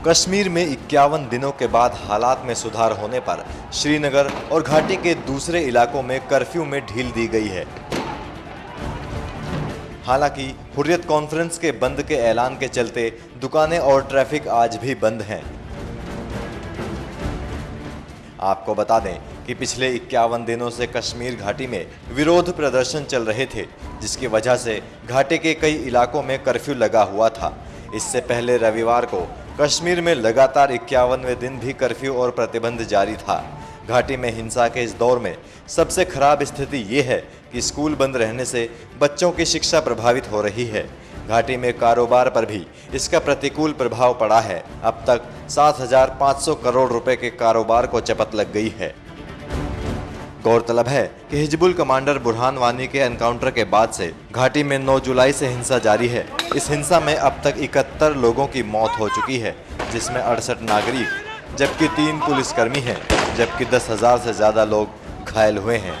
कश्मीर में 51 दिनों के बाद हालात में सुधार होने पर श्रीनगर और घाटी के दूसरे इलाकों में कर्फ्यू में ढील दी गई है। हालांकि हुर्रियत कॉन्फ्रेंस के बंद के ऐलान के चलते दुकानें और ट्रैफिक आज भी बंद हैं। आपको बता दें कि पिछले 51 दिनों से कश्मीर घाटी में विरोध प्रदर्शन चल रहे थे, जिसकी वजह से घाटी के कई इलाकों में कर्फ्यू लगा हुआ था। इससे पहले रविवार को कश्मीर में लगातार 51वें दिन भी कर्फ्यू और प्रतिबंध जारी था। घाटी में हिंसा के इस दौर में सबसे खराब स्थिति ये है कि स्कूल बंद रहने से बच्चों की शिक्षा प्रभावित हो रही है। घाटी में कारोबार पर भी इसका प्रतिकूल प्रभाव पड़ा है। अब तक 7,500 करोड़ रुपए के कारोबार को चपत लग गई है। गौरतलब है कि हिजबुल कमांडर बुरहान वानी के एनकाउंटर के बाद से घाटी में 9 जुलाई से हिंसा जारी है। इस हिंसा में अब तक 71 लोगों की मौत हो चुकी है, जिसमें 68 नागरिक जबकि 3 पुलिसकर्मी हैं, जबकि 10,000 से ज्यादा लोग घायल हुए हैं।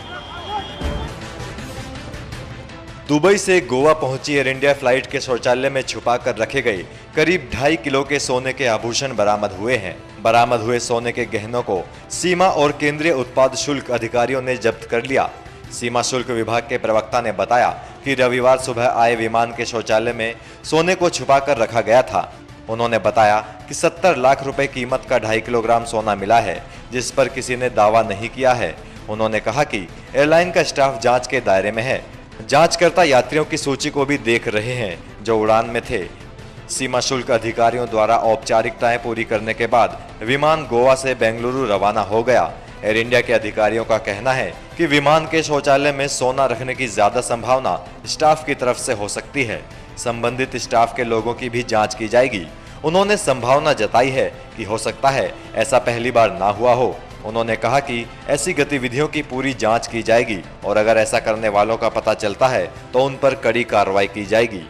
दुबई से गोवा पहुंची एयर इंडिया फ्लाइट के शौचालय में छुपा कर रखे गए करीब 2.5 किलो के सोने के आभूषण बरामद हुए हैं। बरामद हुए सोने के गहनों को सीमा और केंद्रीय उत्पाद शुल्क अधिकारियों ने जब्त कर लिया। सीमा शुल्क विभाग के प्रवक्ता ने बताया कि रविवार सुबह आए विमान के शौचालय में सोने को छुपा कर रखा गया था। उन्होंने बताया कि 70 लाख रुपए कीमत का 2.5 किलोग्राम सोना मिला है, जिस पर किसी ने दावा नहीं किया है। उन्होंने कहा कि एयरलाइन का स्टाफ जांच के दायरे में है। जांचकर्ता यात्रियों की सूची को भी देख रहे हैं जो उड़ान में थे। सीमा शुल्क अधिकारियों द्वारा औपचारिकताएं पूरी करने के बाद विमान गोवा से बेंगलुरु रवाना हो गया। एयर इंडिया के अधिकारियों का कहना है कि विमान के शौचालय में सोना रखने की ज्यादा संभावना स्टाफ की तरफ से हो सकती है। संबंधित स्टाफ के लोगों की भी जांच की जाएगी। उन्होंने संभावना जताई है कि हो सकता है ऐसा पहली बार ना हुआ हो। उन्होंने कहा कि ऐसी गतिविधियों की पूरी जांच की जाएगी और अगर ऐसा करने वालों का पता चलता है तो उन पर कड़ी कार्रवाई की जाएगी।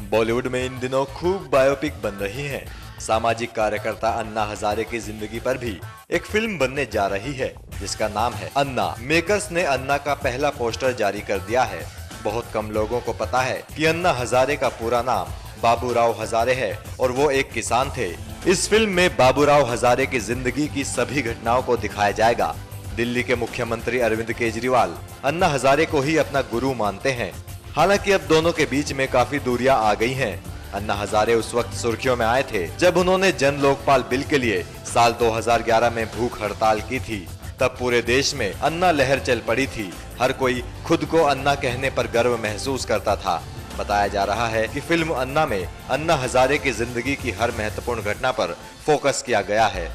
बॉलीवुड में इन दिनों खूब बायोपिक बन रही हैं। सामाजिक कार्यकर्ता अन्ना हजारे की जिंदगी पर भी एक फिल्म बनने जा रही है, जिसका नाम है अन्ना। मेकर्स ने अन्ना का पहला पोस्टर जारी कर दिया है। बहुत कम लोगों को पता है कि अन्ना हजारे का पूरा नाम बाबूराव हजारे है और वो एक किसान थे। इस फिल्म में बाबूराव हजारे की जिंदगी की सभी घटनाओं को दिखाया जाएगा। दिल्ली के मुख्यमंत्री अरविंद केजरीवाल अन्ना हजारे को ही अपना गुरु मानते हैं। हालांकि अब दोनों के बीच में काफी दूरियां आ गई हैं। अन्ना हजारे उस वक्त सुर्खियों में आए थे जब उन्होंने जन लोकपाल बिल के लिए साल 2011 में भूख हड़ताल की थी। तब पूरे देश में अन्ना लहर चल पड़ी थी। हर कोई खुद को अन्ना कहने पर गर्व महसूस करता था। बताया जा रहा है कि फिल्म अन्ना में अन्ना हजारे की जिंदगी की हर महत्वपूर्ण घटना पर फोकस किया गया है।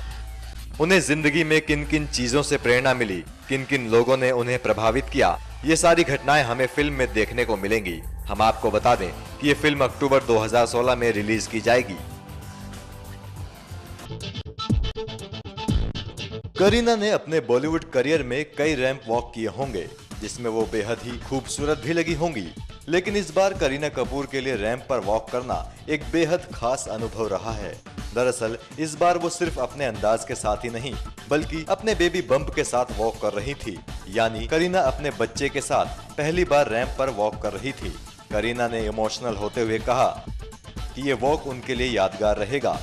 उन्हें जिंदगी में किन किन चीजों से प्रेरणा मिली, किन किन लोगों ने उन्हें प्रभावित किया, ये सारी घटनाएं हमें फिल्म में देखने को मिलेंगी। हम आपको बता दें कि ये फिल्म अक्टूबर 2016 में रिलीज की जाएगी। करीना ने अपने बॉलीवुड करियर में कई रैंप वॉक किए होंगे, जिसमें वो बेहद ही खूबसूरत भी लगी होंगी। लेकिन इस बार करीना कपूर के लिए रैंप पर वॉक करना एक बेहद खास अनुभव रहा है। दरअसल इस बार वो सिर्फ अपने अंदाज के साथ ही नहीं, बल्कि अपने बेबी बम्प के साथ वॉक कर रही थी। यानी करीना अपने बच्चे के साथ पहली बार रैंप पर वॉक कर रही थी। करीना ने इमोशनल होते हुए कहा कि ये वॉक उनके लिए यादगार रहेगा,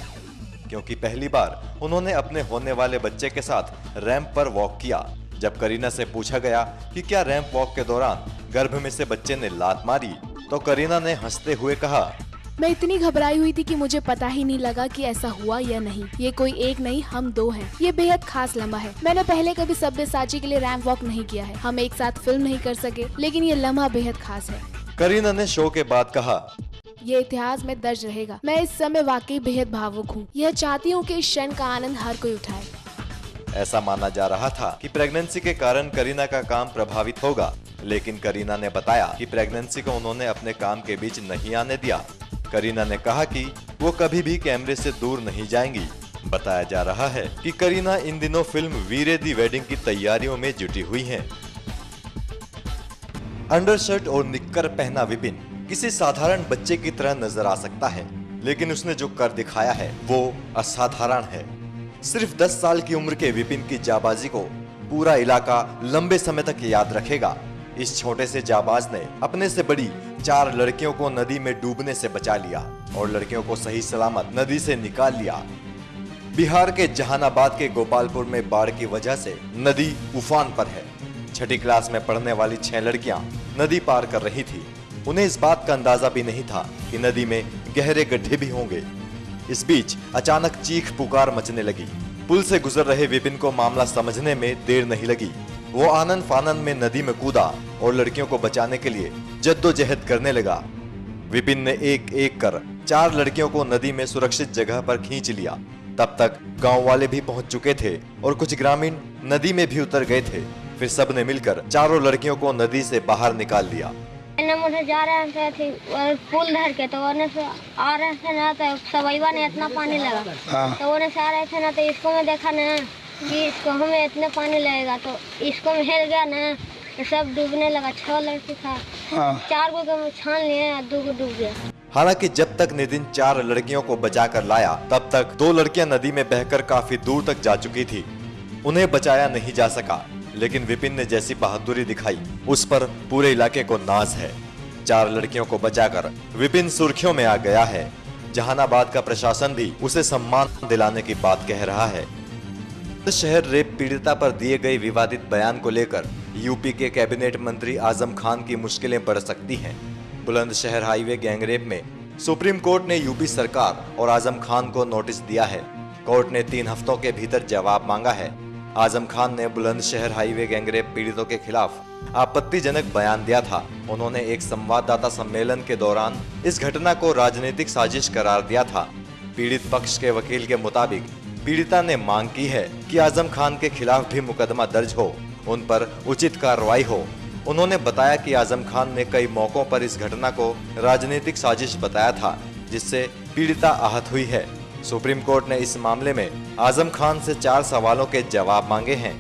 क्योंकि पहली बार उन्होंने अपने होने वाले बच्चे के साथ रैंप पर वॉक किया। जब करीना से पूछा गया कि क्या रैंप वॉक के दौरान गर्भ में से बच्चे ने लात मारी, तो करीना ने हंसते हुए कहा, मैं इतनी घबराई हुई थी कि मुझे पता ही नहीं लगा कि ऐसा हुआ या नहीं। ये कोई एक नहीं, हम 2 हैं। ये बेहद खास लम्हा है। मैंने पहले कभी सब्यसाची के लिए रैंप वॉक नहीं किया है। हम एक साथ फिल्म नहीं कर सके, लेकिन ये लम्हा बेहद खास है। करीना ने शो के बाद कहा, ये इतिहास में दर्ज रहेगा। मैं इस समय वाकई बेहद भावुक हूँ। यह चाहती हूँ कि इस क्षण का आनंद हर कोई उठाए। ऐसा माना जा रहा था कि प्रेगनेंसी के कारण करीना का काम प्रभावित होगा, लेकिन करीना ने बताया कि प्रेगनेंसी को उन्होंने अपने काम के बीच नहीं आने दिया। करीना ने कहा कि वो कभी भी कैमरे से दूर नहीं जाएंगी। बताया जा रहा है कि करीना इन दिनों फिल्म वीरे दी वेडिंग की तैयारियों में जुटी हुई हैं। अंडरशर्ट और निक्कर पहना विपिन किसी साधारण बच्चे की तरह नजर आ सकता है, लेकिन उसने जो कर दिखाया है वो असाधारण है। सिर्फ 10 साल की उम्र के विपिन की जाबाजी को पूरा इलाका लंबे समय तक याद रखेगा। इस छोटे से जाबाज ने अपने से बड़ी 4 लड़कियों को नदी में डूबने से बचा लिया और लड़कियों को सही सलामत नदी से निकाल लिया। बिहार के जहानाबाद के गोपालपुर में बाढ़ की वजह से नदी उफान पर है। 6ठी क्लास में पढ़ने वाली 6 लड़कियां नदी पार कर रही थी। उन्हें इस बात का अंदाजा भी नहीं था कि नदी में गहरे गड्ढे भी होंगे। इस बीच अचानक चीख पुकार मचने लगी। पुल से गुजर रहे विपिन को मामला समझने में देर नहीं लगी। वो आनंद फानंद में नदी में कूदा और लड़कियों को बचाने के लिए जद्दोजहद करने लगा। विपिन ने एक एक कर 4 लड़कियों को नदी में सुरक्षित जगह पर खींच लिया। तब तक गांव वाले भी पहुंच चुके थे और कुछ ग्रामीण नदी में भी उतर गए थे। फिर सबने मिलकर 4 लड़कियों को नदी से बाहर निकाल दिया। मुझे जा रहे थे पुल धर के, तो वो से आ रहे थे ना, तो सबैवा ने इतना पानी लगा। तो वो से आ रहे थे ना, तो इसको मैं देखा ना कि इसको हमें इतने पानी लगेगा, तो इसको में हिल गया ना, तो सब डूबने लगा। 6 लड़की था, 4 को छान लिए, 2 को डूब गया। हालांकि जब तक नितिन 4 लड़कियों को बचाकर लाया तब तक 2 लड़कियां नदी में बहकर काफी दूर तक जा चुकी थी। उन्हें बचाया नहीं जा सका, लेकिन विपिन ने जैसी बहादुरी दिखाई उस पर पूरे इलाके को नाज है। 4 लड़कियों को बचाकर विपिन सुर्खियों में आ गया है। जहानाबाद का प्रशासन भी उसे सम्मान दिलाने की बात कह रहा है। शहर रेप पीड़िता पर दिए गए विवादित बयान को लेकर यूपी के कैबिनेट मंत्री आजम खान की मुश्किलें बढ़ सकती हैं। बुलंदशहर हाईवे गैंगरेप में सुप्रीम कोर्ट ने यूपी सरकार और आजम खान को नोटिस दिया है। कोर्ट ने 3 हफ्तों के भीतर जवाब मांगा है। आजम खान ने बुलंदशहर हाईवे गैंगरेप पीड़ितों के खिलाफ आपत्तिजनक बयान दिया था। उन्होंने एक संवाददाता सम्मेलन के दौरान इस घटना को राजनीतिक साजिश करार दिया था। पीड़ित पक्ष के वकील के मुताबिक पीड़िता ने मांग की है कि आजम खान के खिलाफ भी मुकदमा दर्ज हो, उन पर उचित कार्रवाई हो। उन्होंने बताया कि आजम खान ने कई मौकों पर इस घटना को राजनीतिक साजिश बताया था, जिससे पीड़िता आहत हुई है। सुप्रीम कोर्ट ने इस मामले में आजम खान से 4 सवालों के जवाब मांगे हैं।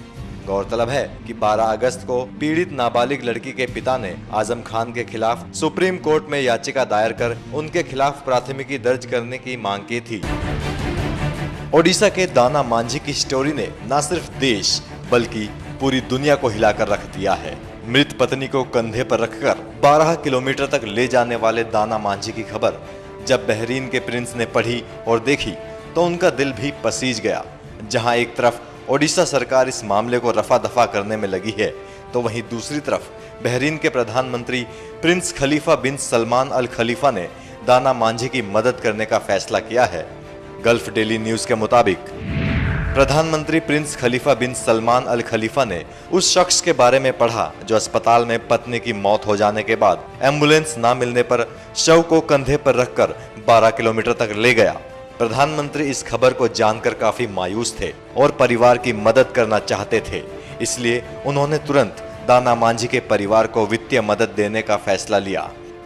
गौरतलब है कि 12 अगस्त को पीड़ित नाबालिग लड़की के पिता ने आजम खान के खिलाफ सुप्रीम कोर्ट में याचिका दायर कर उनके खिलाफ प्राथमिकी दर्ज करने की मांग की थी। ओडिशा के दाना मांझी की स्टोरी ने न सिर्फ देश बल्कि पूरी दुनिया को हिलाकर रख दिया है। मृत पत्नी को कंधे पर रखकर 12 किलोमीटर तक ले जाने वाले दाना मांझी की खबर जब बहरीन के प्रिंस ने पढ़ी और देखी तो उनका दिल भी पसीज गया। जहां एक तरफ ओडिशा सरकार इस मामले को रफा दफा करने में लगी है, तो वहीं दूसरी तरफ बहरीन के प्रधानमंत्री प्रिंस खलीफा बिन सलमान अल खलीफा ने दाना मांझी की मदद करने का फैसला किया है। गल्फ डेली न्यूज के मुताबिक प्रधानमंत्री प्रिंस खलीफा बिन सलमान अल खलीफा ने उस शख्स के बारे में पढ़ा जो अस्पताल में पत्नी की मौत हो जाने के बाद एम्बुलेंस ना मिलने पर शव को कंधे पर रखकर 12 किलोमीटर तक ले गया। प्रधानमंत्री इस खबर को जानकर काफी मायूस थे और परिवार की मदद करना चाहते थे। इसलिए उन्होंने तुरंत दाना मांझी के परिवार को वित्तीय मदद देने का फैसला लिया।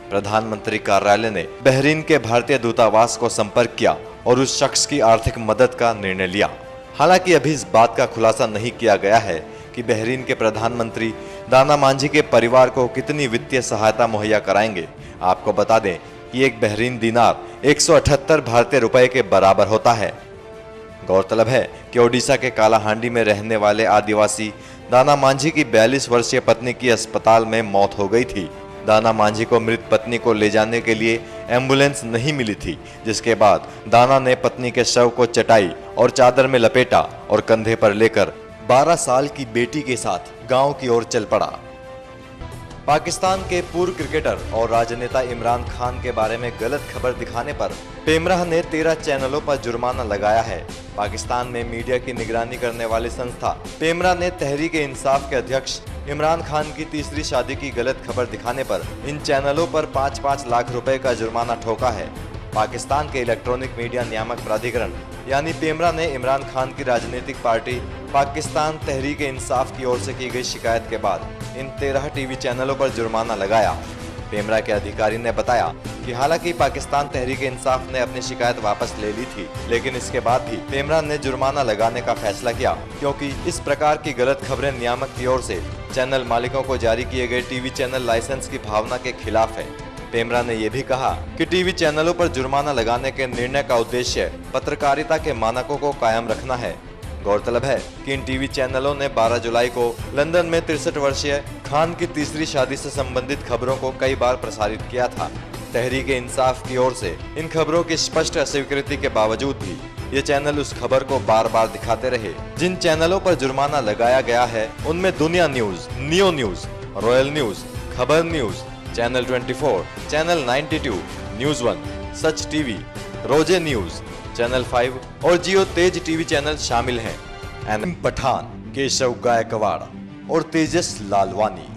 प्रधानमंत्री कार्यालय ने बहरीन के भारतीय दूतावास को संपर्क किया और उस शख्स की आर्थिक मदद का निर्णय लिया। हालांकि अभी इस बात का खुलासा नहीं किया गया है कि बहरीन के प्रधानमंत्री दाना मांझी के परिवार को कितनी वित्तीय सहायता मुहैया कराएंगे। आपको बता दें कि एक बहरीन दिनार 178 भारतीय रुपए के बराबर होता है। गौरतलब है कि ओडिशा के कालाहांडी में रहने वाले आदिवासी दाना मांझी की 42 वर्षीय पत्नी की अस्पताल में मौत हो गई थी। दाना मांझी को मृत पत्नी को ले जाने के लिए एम्बुलेंस नहीं मिली थी, जिसके बाद दाना ने पत्नी के शव को चटाई और चादर में लपेटा और कंधे पर लेकर 12 साल की बेटी के साथ गांव की ओर चल पड़ा। पाकिस्तान के पूर्व क्रिकेटर और राजनेता इमरान खान के बारे में गलत खबर दिखाने पर पेमराह ने 13 चैनलों पर जुर्माना लगाया है। पाकिस्तान में मीडिया की निगरानी करने वाली संस्था पेमराह ने तहरीक इंसाफ के अध्यक्ष इमरान खान की तीसरी शादी की गलत खबर दिखाने पर इन चैनलों पर 5-5 लाख रुपए का जुर्माना ठोका है। पाकिस्तान के इलेक्ट्रॉनिक मीडिया नियामक प्राधिकरण यानी पेमराह ने इमरान खान की राजनीतिक पार्टी पाकिस्तान तहरीक इंसाफ की ओर से की गई शिकायत के बाद इन 13 टीवी चैनलों पर जुर्माना लगाया। पेमराह के अधिकारी ने बताया कि हालांकि पाकिस्तान तहरीक इंसाफ ने अपनी शिकायत वापस ले ली थी, लेकिन इसके बाद भी पेमराह ने जुर्माना लगाने का फैसला किया, क्योंकि इस प्रकार की गलत खबरें नियामक की ओर से चैनल मालिकों को जारी किए गए टीवी चैनल लाइसेंस की भावना के खिलाफ है। पेमरा ने यह भी कहा कि टीवी चैनलों पर जुर्माना लगाने के निर्णय का उद्देश्य पत्रकारिता के मानकों को कायम रखना है। गौरतलब है कि इन टीवी चैनलों ने 12 जुलाई को लंदन में 63 वर्षीय खान की तीसरी शादी से संबंधित खबरों को कई बार प्रसारित किया था। तहरीक इंसाफ की ओर से इन खबरों की स्पष्ट अस्वीकृति के बावजूद भी ये चैनल उस खबर को बार बार दिखाते रहे। जिन चैनलों पर जुर्माना लगाया गया है उनमें दुनिया news, neo news, royal news, खबर न्यूज, चैनल 24, चैनल 92, न्यूज 1, सच टीवी, रोजे न्यूज, चैनल 5 और जियो तेज टीवी चैनल शामिल हैं। एनएम पठान, केशव गायकवाड़ और तेजस लालवानी,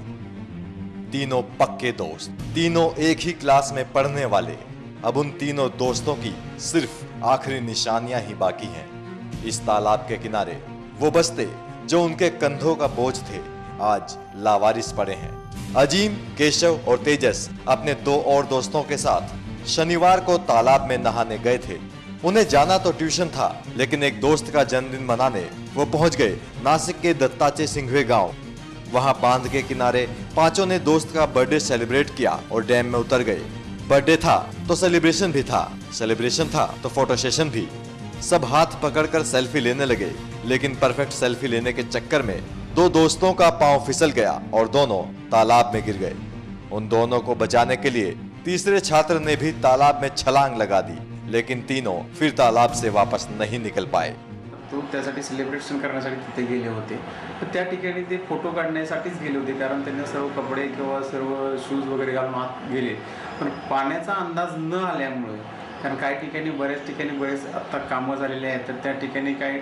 तीनों पक्के दोस्त, तीनों एक ही क्लास में पढ़ने वाले। अब उन तीनों दोस्तों की सिर्फ आखिरी निशानियां ही बाकी हैं। इस तालाब के किनारे वो बस्ते जो उनके कंधों का बोझ थे आज लावारिस पड़े हैं। अजीम, केशव और तेजस अपने 2 और दोस्तों के साथ शनिवार को तालाब में नहाने गए थे। उन्हें जाना तो ट्यूशन था, लेकिन एक दोस्त का जन्मदिन मनाने वो पहुंच गए नासिक के दत्ताचे सिंघवे गांव। वहां बांध के किनारे पांचों ने दोस्त का बर्थडे सेलिब्रेट किया और डैम में उतर गए। बर्थडे था तो सेलिब्रेशन भी था, सेलिब्रेशन था तो फोटो सेशन भी। सब हाथ पकड़कर सेल्फी लेने लगे, लेकिन परफेक्ट सेल्फी लेने के चक्कर में 2 दोस्तों का पांव फिसल गया और दोनों तालाब में गिर गए। उन दोनों को बचाने के लिए तीसरे छात्र ने भी तालाब में छलांग लगा दी, लेकिन तीनों फिर तालाब से वापस नहीं निकल पाए। तो त्यासाठी सेलिब्रेशन करण्यासाठी तिथे गेले होते, तर त्या ठिकाणी ते फोटो काढण्यासाठीच गेले होते, कारण त्यांनी सर्व कपडे किंवा सर्व शूज वगैरे घालून आत गेले। पण पाण्याचा अंदाज न आल्यामुळे, कारण काही ठिकाणी बरेच आता कामं झालेले आहेत, तर त्या ठिकाणी काही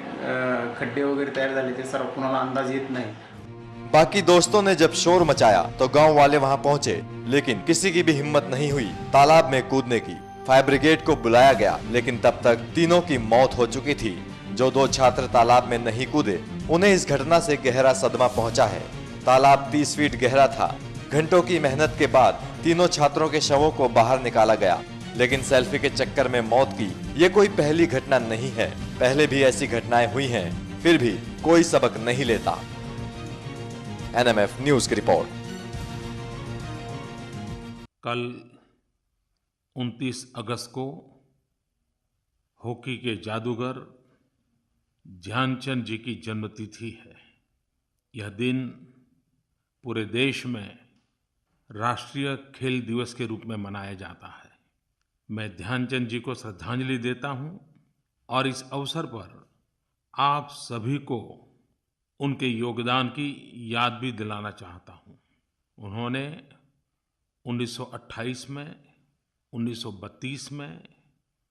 खड्डे वगैरे तयार झाले, ते सर्व कुणाला अंदाज येत नाही। बाकी दोस्तों ने जब शोर मचाया तो गांव वाले वहां पहुंचे, लेकिन किसी की भी हिम्मत नहीं हुई तालाब में कूदने की। फायर ब्रिगेड को बुलाया गया, लेकिन तब तक तीनों की मौत हो चुकी थी। जो 2 छात्र तालाब में नहीं कूदे उन्हें इस घटना से गहरा सदमा पहुंचा है। तालाब 30 फीट गहरा था। घंटों की मेहनत के बाद तीनों छात्रों के शवों को बाहर निकाला गया, लेकिन सेल्फी के चक्कर में मौत की ये कोई पहली घटना नहीं है। पहले भी ऐसी घटनाएं हुई हैं, फिर भी कोई सबक नहीं लेता। एनएमएफ न्यूज की रिपोर्ट। कल 29 अगस्त को हॉकी के जादूगर ध्यानचंद जी की जन्मतिथि है। यह दिन पूरे देश में राष्ट्रीय खेल दिवस के रूप में मनाया जाता है। मैं ध्यानचंद जी को श्रद्धांजलि देता हूं और इस अवसर पर आप सभी को उनके योगदान की याद भी दिलाना चाहता हूं। उन्होंने 1928 में, 1932 में,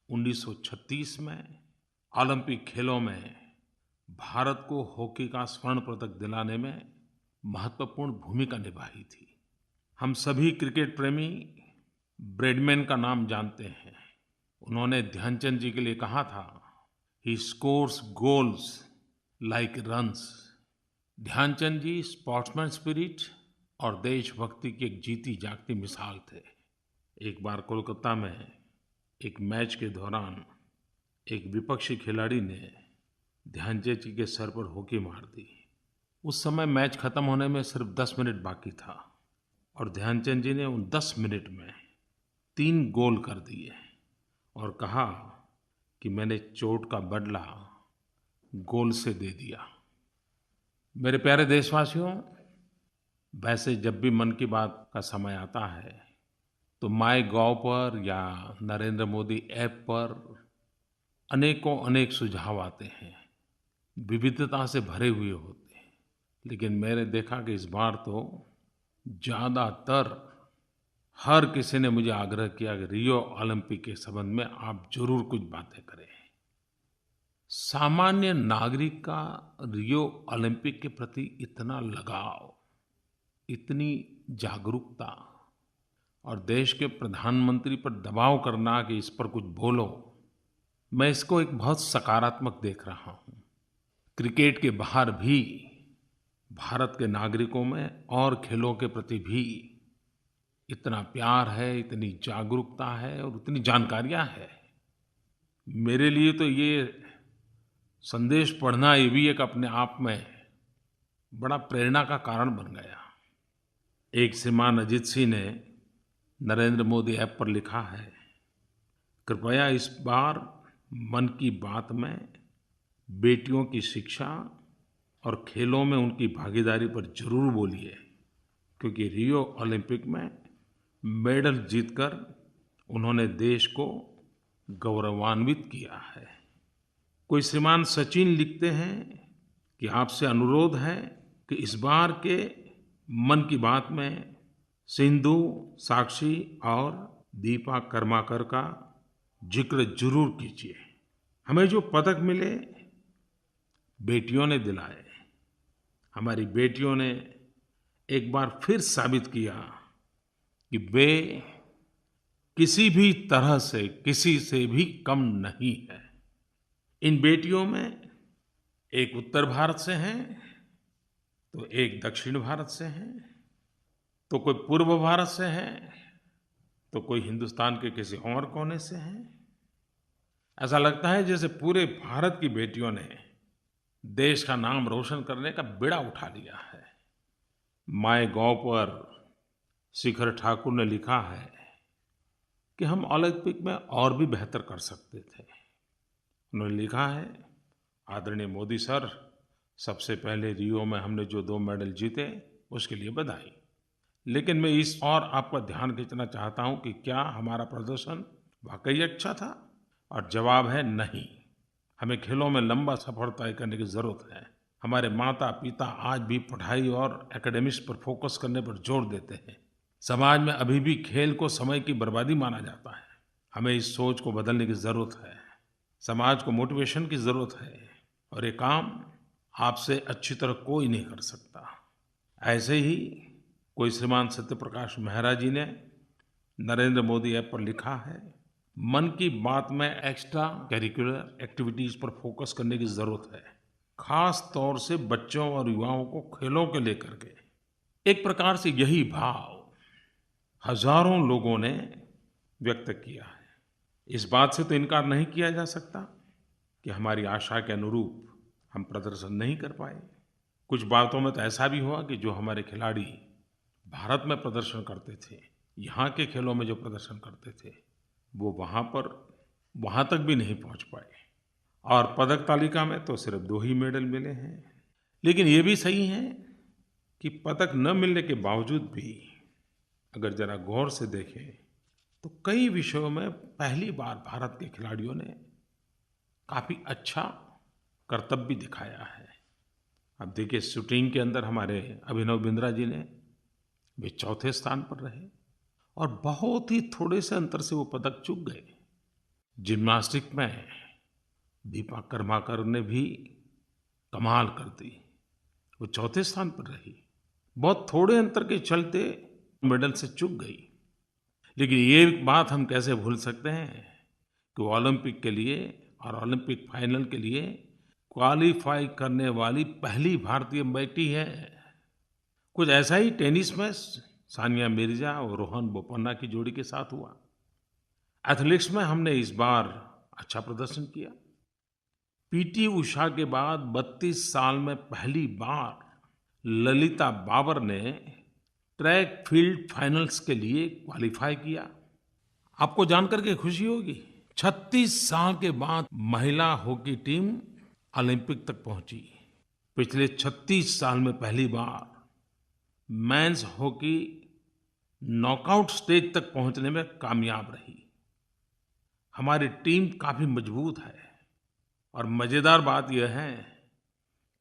1936 में ओलंपिक खेलों में भारत को हॉकी का स्वर्ण पदक दिलाने में महत्वपूर्ण भूमिका निभाई थी। हम सभी क्रिकेट प्रेमी ब्रैडमैन का नाम जानते हैं। उन्होंने ध्यानचंद जी के लिए कहा था, he scores goals like runs. Dhyan Chand ji sportsman spirit और देशभक्ति की एक जीती जागती मिसाल थे। एक बार कोलकाता में एक मैच के दौरान एक विपक्षी खिलाड़ी ने ध्यानचंद जी के सर पर हॉकी मार दी। उस समय मैच खत्म होने में सिर्फ 10 मिनट बाकी था और ध्यानचंद जी ने उन 10 मिनट में 3 गोल कर दिए और कहा कि मैंने चोट का बदला गोल से दे दिया। मेरे प्यारे देशवासियों, वैसे जब भी मन की बात का समय आता है तो माईगॉव पर या नरेंद्र मोदी ऐप पर अनेक सुझाव आते हैं, विविधता से भरे हुए होते हैं। लेकिन मैंने देखा कि इस बार तो ज़्यादातर हर किसी ने मुझे आग्रह किया कि रियो ओलंपिक के संबंध में आप जरूर कुछ बातें करें। सामान्य नागरिक का रियो ओलंपिक के प्रति इतना लगाव, इतनी जागरूकता और देश के प्रधानमंत्री पर दबाव करना कि इस पर कुछ बोलो, मैं इसको एक बहुत सकारात्मक देख रहा हूँ। क्रिकेट के बाहर भी भारत के नागरिकों में और खेलों के प्रति भी इतना प्यार है, इतनी जागरूकता है और इतनी जानकारियाँ हैं। मेरे लिए तो ये संदेश पढ़ना ये भी एक अपने आप में बड़ा प्रेरणा का कारण बन गया। एक श्रीमान अजीत सिंह ने नरेंद्र मोदी ऐप पर लिखा है, कृपया इस बार मन की बात में बेटियों की शिक्षा और खेलों में उनकी भागीदारी पर जरूर बोलिए, क्योंकि रियो ओलंपिक में मेडल जीतकर उन्होंने देश को गौरवान्वित किया है। कोई श्रीमान सचिन लिखते हैं कि आपसे अनुरोध है कि इस बार के मन की बात में सिंधु, साक्षी और दीपा कर्माकर का जिक्र जरूर कीजिए। हमें जो पदक मिले बेटियों ने दिलाए। हमारी बेटियों ने एक बार फिर साबित किया कि वे किसी भी तरह से किसी से भी कम नहीं है। इन बेटियों में एक उत्तर भारत से हैं, तो एक दक्षिण भारत से हैं, तो कोई पूर्व भारत से है, तो कोई हिंदुस्तान के किसी और कोने से है। ऐसा लगता है जैसे पूरे भारत की बेटियों ने देश का नाम रोशन करने का बीड़ा उठा लिया है। माय गॉव पर शिखर ठाकुर ने लिखा है कि हम ओलंपिक में और भी बेहतर कर सकते थे। उन्होंने लिखा है, आदरणीय मोदी सर, सबसे पहले रियो में हमने जो 2 मेडल जीते उसके लिए बधाई, लेकिन मैं इस और आपका ध्यान खींचना चाहता हूं कि क्या हमारा प्रदर्शन वाकई अच्छा था? और जवाब है नहीं। हमें खेलों में लंबा सफर तय करने की ज़रूरत है। हमारे माता पिता आज भी पढ़ाई और एकेडमिक्स पर फोकस करने पर जोर देते हैं। समाज में अभी भी खेल को समय की बर्बादी माना जाता है। हमें इस सोच को बदलने की ज़रूरत है। समाज को मोटिवेशन की ज़रूरत है और ये काम आपसे अच्छी तरह कोई नहीं कर सकता। ऐसे ही कोई श्रीमान सत्यप्रकाश मेहरा जी ने नरेंद्र मोदी ऐप पर लिखा है, मन की बात में एक्स्ट्रा करिकुलर एक्टिविटीज़ पर फोकस करने की ज़रूरत है, खास तौर से बच्चों और युवाओं को खेलों के लेकर के। एक प्रकार से यही भाव हजारों लोगों ने व्यक्त किया है। इस बात से तो इनकार नहीं किया जा सकता कि हमारी आशा के अनुरूप हम प्रदर्शन नहीं कर पाए। कुछ बातों में तो ऐसा भी हुआ कि जो हमारे खिलाड़ी भारत में प्रदर्शन करते थे, यहाँ के खेलों में जो प्रदर्शन करते थे, वो वहाँ तक भी नहीं पहुँच पाए और पदक तालिका में तो सिर्फ 2 ही मेडल मिले हैं। लेकिन ये भी सही है कि पदक न मिलने के बावजूद भी अगर जरा गौर से देखें तो कई विषयों में पहली बार भारत के खिलाड़ियों ने काफ़ी अच्छा कर्तव्य दिखाया है। अब देखिए, शूटिंग के अंदर हमारे अभिनव बिंद्रा जी ने वे 4थे स्थान पर रहे और बहुत ही थोड़े से अंतर से वो पदक चूक गए। जिम्नास्टिक में दीपा कर्माकर ने भी कमाल कर दी, वो 4थे स्थान पर रही। बहुत थोड़े अंतर के चलते मेडल से चूक गई। लेकिन ये बात हम कैसे भूल सकते हैं कि ओलंपिक के लिए और ओलंपिक फाइनल के लिए क्वालीफाई करने वाली पहली भारतीय बेटी है। कुछ ऐसा ही टेनिस में सानिया मिर्जा और रोहन बोपन्ना की जोड़ी के साथ हुआ। एथलेटिक्स में हमने इस बार अच्छा प्रदर्शन किया। पीटी उषा के बाद 32 साल में पहली बार ललिता बाबर ने ट्रैक फील्ड फाइनल्स के लिए क्वालीफाई किया। आपको जानकर के खुशी होगी, 36 साल के बाद महिला हॉकी टीम ओलंपिक तक पहुंची। पिछले 36 साल में पहली बार मेंस हॉकी नॉकआउट स्टेज तक पहुंचने में कामयाब रही। हमारी टीम काफ़ी मजबूत है और मज़ेदार बात यह है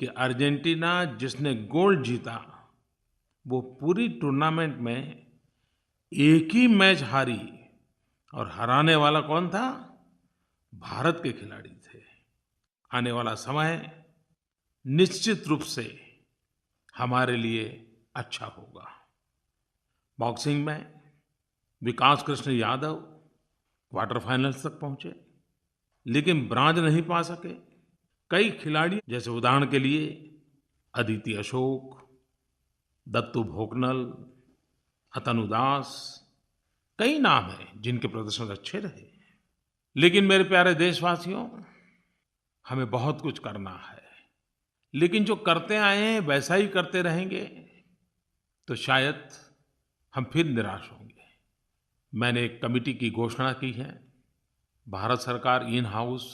कि अर्जेंटीना जिसने गोल्ड जीता वो पूरी टूर्नामेंट में एक ही मैच हारी और हराने वाला कौन था? भारत के खिलाड़ी थे। आने वाला समय निश्चित रूप से हमारे लिए अच्छा होगा। बॉक्सिंग में विकास कृष्ण यादव क्वार्टर फाइनल्स तक पहुंचे, लेकिन ब्रांज नहीं पा सके। कई खिलाड़ी, जैसे उदाहरण के लिए अदिति अशोक, दत्तू भोकनल, अतनु दास, कई नाम हैं जिनके प्रदर्शन अच्छे रहे। लेकिन मेरे प्यारे देशवासियों, हमें बहुत कुछ करना है, लेकिन जो करते आए हैं वैसा ही करते रहेंगे तो शायद हम फिर निराश होंगे। मैंने एक कमेटी की घोषणा की है। भारत सरकार इन हाउस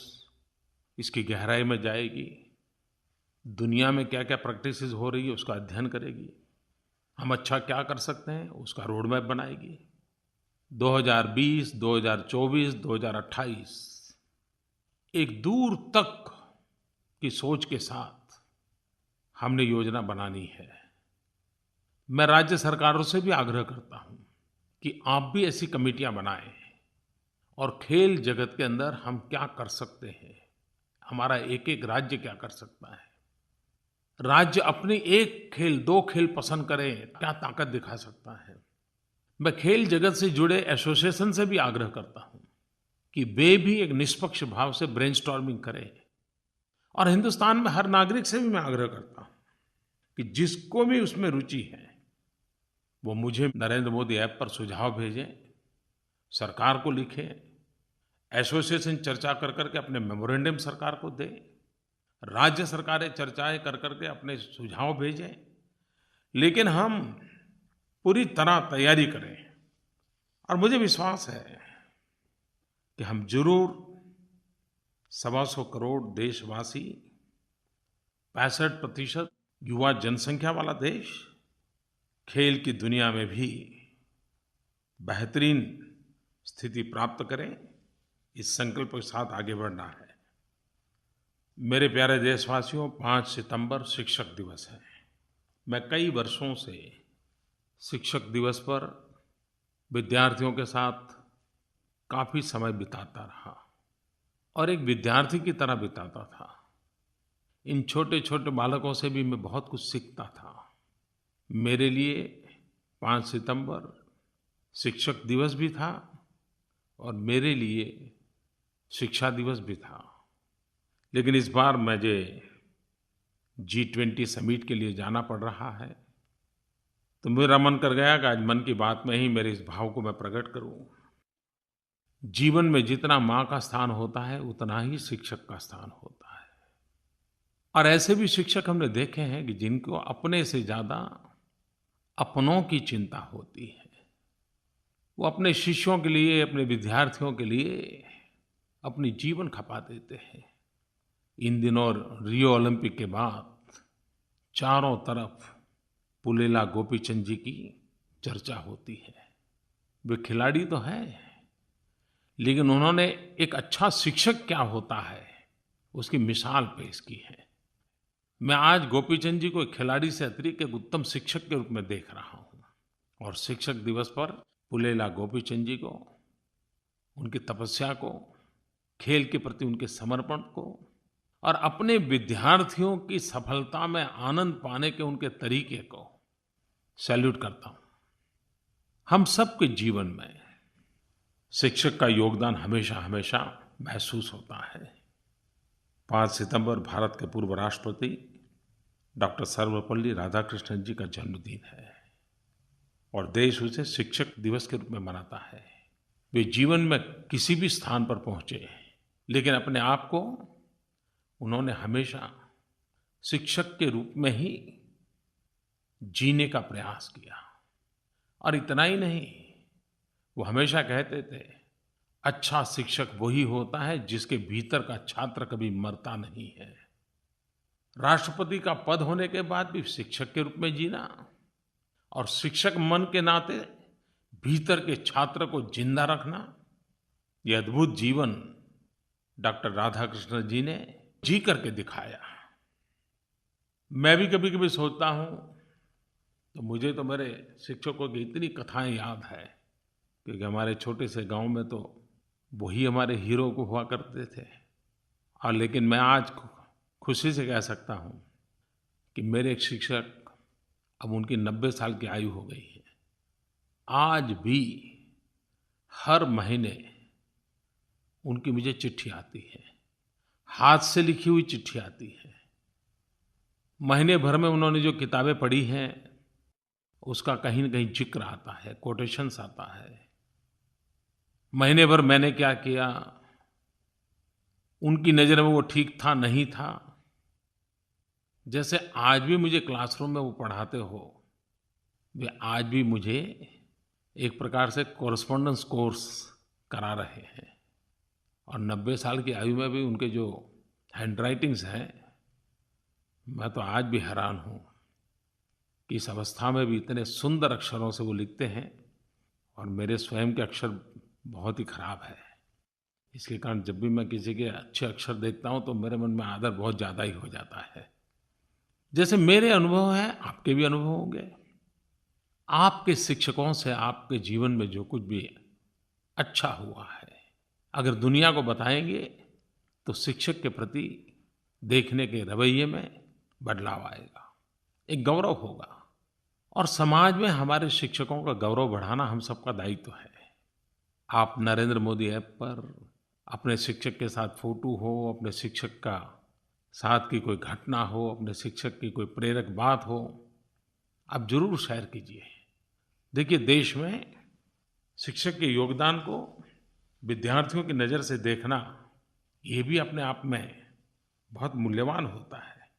इसकी गहराई में जाएगी, दुनिया में क्या क्या प्रैक्टिसेस हो रही है उसका अध्ययन करेगी, हम अच्छा क्या कर सकते हैं उसका रोड मैप बनाएगी। 2020, 2024, 2028 एक दूर तक की सोच के साथ हमने योजना बनानी है। मैं राज्य सरकारों से भी आग्रह करता हूं कि आप भी ऐसी कमेटियां बनाएं और खेल जगत के अंदर हम क्या कर सकते हैं, हमारा एक एक राज्य क्या कर सकता है, राज्य अपने एक खेल 2 खेल पसंद करे क्या ताकत दिखा सकता है। मैं खेल जगत से जुड़े एसोसिएशन से भी आग्रह करता हूं कि वे भी एक निष्पक्ष भाव से ब्रेनस्टॉर्मिंग करें। और हिंदुस्तान में हर नागरिक से भी मैं आग्रह करता हूं कि जिसको भी उसमें रुचि है वो मुझे नरेंद्र मोदी ऐप पर सुझाव भेजें, सरकार को लिखें, एसोसिएशन चर्चा कर करके अपने मेमोरेंडम सरकार को दें, राज्य सरकारें चर्चाएं कर करके अपने सुझाव भेजें, लेकिन हम पूरी तरह तैयारी करें। और मुझे विश्वास है कि हम जरूर 125 करोड़ देशवासी, 65% युवा जनसंख्या वाला देश, खेल की दुनिया में भी बेहतरीन स्थिति प्राप्त करें, इस संकल्प के साथ आगे बढ़ना है। मेरे प्यारे देशवासियों, 5 सितंबर शिक्षक दिवस है। मैं कई वर्षों से शिक्षक दिवस पर विद्यार्थियों के साथ काफ़ी समय बिताता रहा और एक विद्यार्थी की तरह बिताता था। इन छोटे-छोटे बालकों से भी मैं बहुत कुछ सीखता था। मेरे लिए 5 सितंबर शिक्षक दिवस भी था और मेरे लिए शिक्षा दिवस भी था। लेकिन इस बार मुझे G20 समिट के लिए जाना पड़ रहा है, तो मेरा मन कर गया कि आज मन की बात में ही मेरे इस भाव को मैं प्रकट करूं। जीवन में जितना माँ का स्थान होता है उतना ही शिक्षक का स्थान होता है। और ऐसे भी शिक्षक हमने देखे हैं कि जिनको अपने से ज़्यादा अपनों की चिंता होती है। वो अपने शिष्यों के लिए, अपने विद्यार्थियों के लिए अपनी जीवन खपा देते हैं। इन दिनों रियो ओलंपिक के बाद चारों तरफ पुलेला गोपीचंद जी की चर्चा होती है। वे खिलाड़ी तो हैं, लेकिन उन्होंने एक अच्छा शिक्षक क्या होता है उसकी मिसाल पेश की है। मैं आज गोपीचंद जी को एक खिलाड़ी से अतिरिक्त एक उत्तम शिक्षक के रूप में देख रहा हूँ। और शिक्षक दिवस पर पुलेला गोपीचंद जी को, उनकी तपस्या को, खेल के प्रति उनके समर्पण को और अपने विद्यार्थियों की सफलता में आनंद पाने के उनके तरीके को सैल्यूट करता हूँ। हम सबके जीवन में शिक्षक का योगदान हमेशा हमेशा महसूस होता है। 5 सितंबर भारत के पूर्व राष्ट्रपति डॉक्टर सर्वपल्ली राधाकृष्णन जी का जन्मदिन है और देश उसे शिक्षक दिवस के रूप में मनाता है। वे जीवन में किसी भी स्थान पर पहुंचे, लेकिन अपने आप को उन्होंने हमेशा शिक्षक के रूप में ही जीने का प्रयास किया। और इतना ही नहीं, वो हमेशा कहते थे, अच्छा शिक्षक वही होता है जिसके भीतर का छात्र कभी मरता नहीं है। राष्ट्रपति का पद होने के बाद भी शिक्षक के रूप में जीना और शिक्षक मन के नाते भीतर के छात्र को जिंदा रखना, ये अद्भुत जीवन डॉक्टर राधाकृष्णन जी ने जी करके दिखाया। मैं भी कभी-कभी सोचता हूँ, तो मुझे तो मेरे शिक्षकों की इतनी कथाएं याद है, क्योंकि हमारे छोटे से गांव में तो वही हमारे हीरो को हुआ करते थे। और लेकिन मैं आज खुशी से कह सकता हूँ कि मेरे एक शिक्षक, अब उनकी 90 साल की आयु हो गई है, आज भी हर महीने उनकी मुझे चिट्ठी आती है, हाथ से लिखी हुई चिट्ठी आती है। महीने भर में उन्होंने जो किताबें पढ़ी हैं उसका कहीं न कहीं जिक्र आता है, कोटेशंस आता है। महीने भर मैंने क्या किया, उनकी नज़र में वो ठीक था नहीं था। जैसे आज भी मुझे क्लासरूम में वो पढ़ाते हो, वे आज भी मुझे एक प्रकार से कॉरेस्पॉन्डेंस कोर्स करा रहे हैं और 90 साल की आयु में भी उनके जो हैंडराइटिंग्स हैं, मैं तो आज भी हैरान हूँ कि इस अवस्था में भी इतने सुंदर अक्षरों से वो लिखते हैं और मेरे स्वयं के अक्षर बहुत ही ख़राब है। इसके कारण जब भी मैं किसी के अच्छे अक्षर देखता हूँ तो मेरे मन में आदर बहुत ज़्यादा ही हो जाता है। जैसे मेरे अनुभव हैं, आपके भी अनुभव होंगे। आपके शिक्षकों से आपके जीवन में जो कुछ भी अच्छा हुआ है, अगर दुनिया को बताएंगे तो शिक्षक के प्रति देखने के रवैये में बदलाव आएगा, एक गौरव होगा। और समाज में हमारे शिक्षकों का गौरव बढ़ाना हम सबका दायित्व है। आप नरेंद्र मोदी ऐप पर अपने शिक्षक के साथ फ़ोटो हो, अपने शिक्षक का साथ की कोई घटना हो, अपने शिक्षक की कोई प्रेरक बात हो, आप ज़रूर शेयर कीजिए। देखिए, देश में शिक्षक के योगदान को विद्यार्थियों की नज़र से देखना, ये भी अपने आप में बहुत मूल्यवान होता है।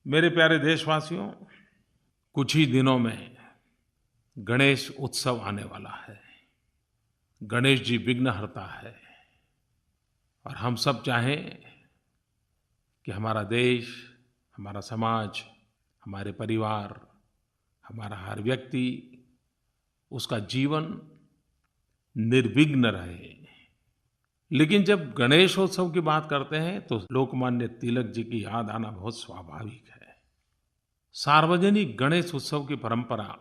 मेरे प्यारे देशवासियों, कुछ ही दिनों में गणेश उत्सव आने वाला है। गणेश जी विघ्नहर्ता है और हम सब चाहें कि हमारा देश, हमारा समाज, हमारे परिवार, हमारा हर व्यक्ति, उसका जीवन निर्विघ्न रहे। लेकिन जब गणेशोत्सव की बात करते हैं तो लोकमान्य तिलक जी की याद आना बहुत स्वाभाविक है। सार्वजनिक गणेश उत्सव की परंपरा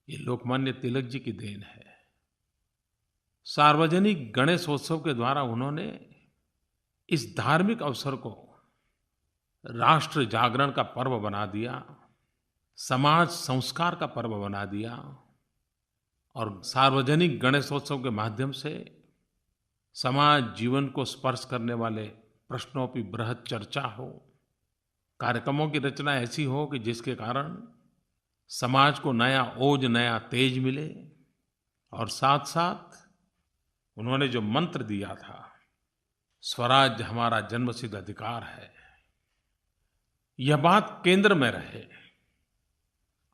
ये लोकमान्य तिलक जी की देन है। सार्वजनिक गणेशोत्सव के द्वारा उन्होंने इस धार्मिक अवसर को राष्ट्र जागरण का पर्व बना दिया, समाज संस्कार का पर्व बना दिया और सार्वजनिक गणेशोत्सव के माध्यम से समाज जीवन को स्पर्श करने वाले प्रश्नों की बृहद चर्चा हो, कार्यक्रमों की रचना ऐसी हो कि जिसके कारण समाज को नया ओज, नया तेज मिले। और साथ साथ उन्होंने जो मंत्र दिया था, स्वराज हमारा जन्मसिद्ध अधिकार है, यह बात केंद्र में रहे,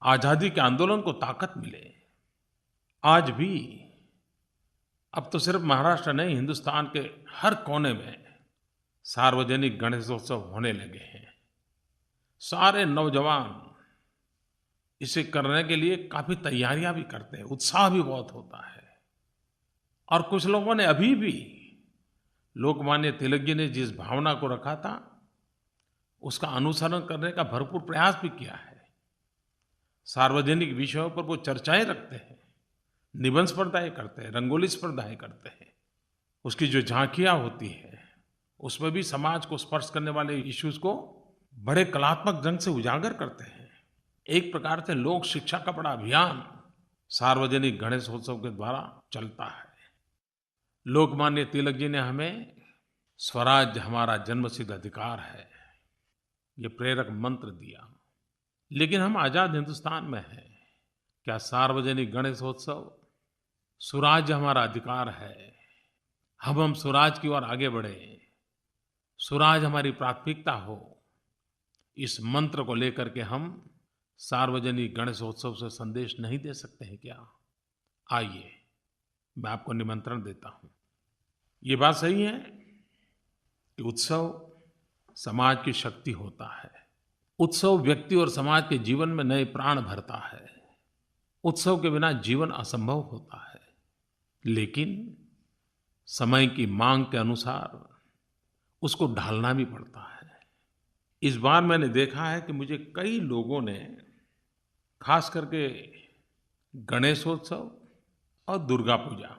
आज़ादी के आंदोलन को ताकत मिले। आज भी, अब तो सिर्फ महाराष्ट्र नहीं, हिंदुस्तान के हर कोने में सार्वजनिक गणेशोत्सव होने लगे हैं। सारे नौजवान इसे करने के लिए काफ़ी तैयारियां भी करते हैं, उत्साह भी बहुत होता है। और कुछ लोगों ने अभी भी लोकमान्य तिलक जी ने जिस भावना को रखा था, उसका अनुसरण करने का भरपूर प्रयास भी किया है। सार्वजनिक विषयों पर वो चर्चाएं रखते हैं, निबंध स्पर्धाएं करते हैं, रंगोली स्पर्धाएं करते हैं। उसकी जो झांकियां होती हैं, उसमें भी समाज को स्पर्श करने वाले इश्यूज को बड़े कलात्मक ढंग से उजागर करते हैं। एक प्रकार से लोक शिक्षा का बड़ा अभियान सार्वजनिक गणेशोत्सव के द्वारा चलता है। लोकमान्य तिलक जी ने हमें स्वराज हमारा जन्मसिद्ध अधिकार है, ये प्रेरक मंत्र दिया। लेकिन हम आज़ाद हिंदुस्तान में हैं। क्या सार्वजनिक गणेशोत्सव स्वराज हमारा अधिकार है, हम स्वराज की ओर आगे बढ़े, स्वराज हमारी प्राथमिकता हो, इस मंत्र को लेकर के हम सार्वजनिक गणेशोत्सव से संदेश नहीं दे सकते हैं क्या? आइए, मैं आपको निमंत्रण देता हूँ। ये बात सही है कि उत्सव समाज की शक्ति होता है। उत्सव व्यक्ति और समाज के जीवन में नए प्राण भरता है। उत्सव के बिना जीवन असंभव होता है। लेकिन समय की मांग के अनुसार उसको ढालना भी पड़ता है। इस बार मैंने देखा है कि मुझे कई लोगों ने खास करके गणेशोत्सव और दुर्गा पूजा,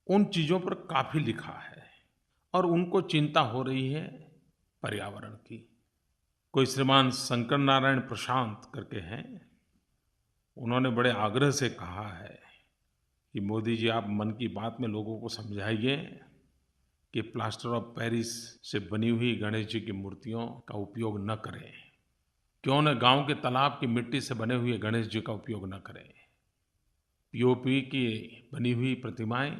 उन चीज़ों पर काफ़ी लिखा है और उनको चिंता हो रही है पर्यावरण की। कोई श्रीमान शंकर नारायण प्रशांत करके हैं, उन्होंने बड़े आग्रह से कहा है कि मोदी जी, आप मन की बात में लोगों को समझाइए कि प्लास्टर ऑफ पेरिस से बनी हुई गणेश जी की मूर्तियों का उपयोग न करें। क्यों न गांव के तालाब की मिट्टी से बने हुए गणेश जी का उपयोग न करें। पीओपी की बनी हुई प्रतिमाएं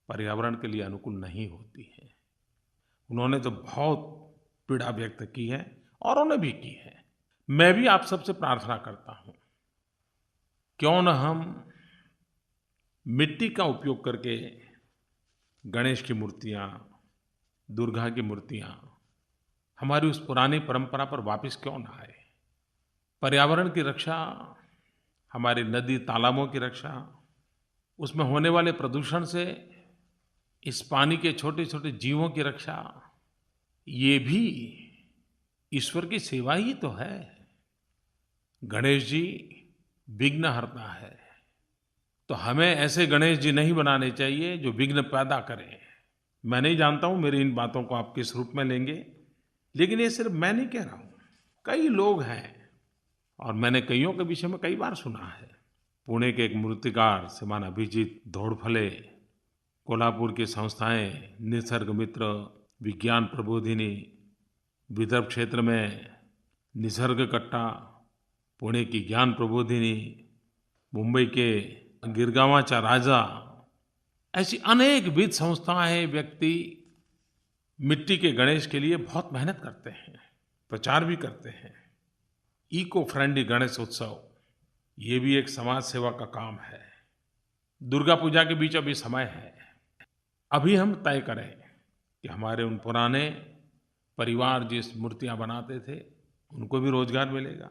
पर्यावरण के लिए अनुकूल नहीं होती हैं। उन्होंने तो बहुत पीड़ा व्यक्त की है और उन्होंने भी की है। मैं भी आप सबसे प्रार्थना करता हूँ, क्यों न हम मिट्टी का उपयोग करके गणेश की मूर्तियाँ, दुर्गा की मूर्तियाँ हमारी उस पुरानी परंपरा पर वापस क्यों न आए? पर्यावरण की रक्षा, हमारी नदी तालाबों की रक्षा, उसमें होने वाले प्रदूषण से इस पानी के छोटे-छोटे जीवों की रक्षा, ये भी ईश्वर की सेवा ही तो है। गणेश जी विघ्नहर्ता है, तो हमें ऐसे गणेश जी नहीं बनाने चाहिए जो विघ्न पैदा करें। मैं नहीं जानता हूँ मेरी इन बातों को आप किस रूप में लेंगे, लेकिन ये सिर्फ मैं नहीं कह रहा हूँ, कई लोग हैं और मैंने कईयों के विषय में कई बार सुना है। पुणे के एक मूर्तिकार श्रीमान अभिजीत धोड़फले, कोल्हापुर की संस्थाएं निसर्ग मित्र, विज्ञान प्रबोधिनी, विदर्भ क्षेत्र में निसर्ग कट्टा, पुणे की ज्ञान प्रबोधिनी, मुंबई के गिरगावाचा राजा, ऐसी अनेकविध संस्थाएं, व्यक्ति मिट्टी के गणेश के लिए बहुत मेहनत करते हैं, प्रचार भी करते हैं। इको फ्रेंडली गणेश उत्सव, ये भी एक समाज सेवा का काम है। दुर्गा पूजा के बीच अभी समय है। अभी हम तय करें कि हमारे उन पुराने परिवार जिस मूर्तियां बनाते थे, उनको भी रोजगार मिलेगा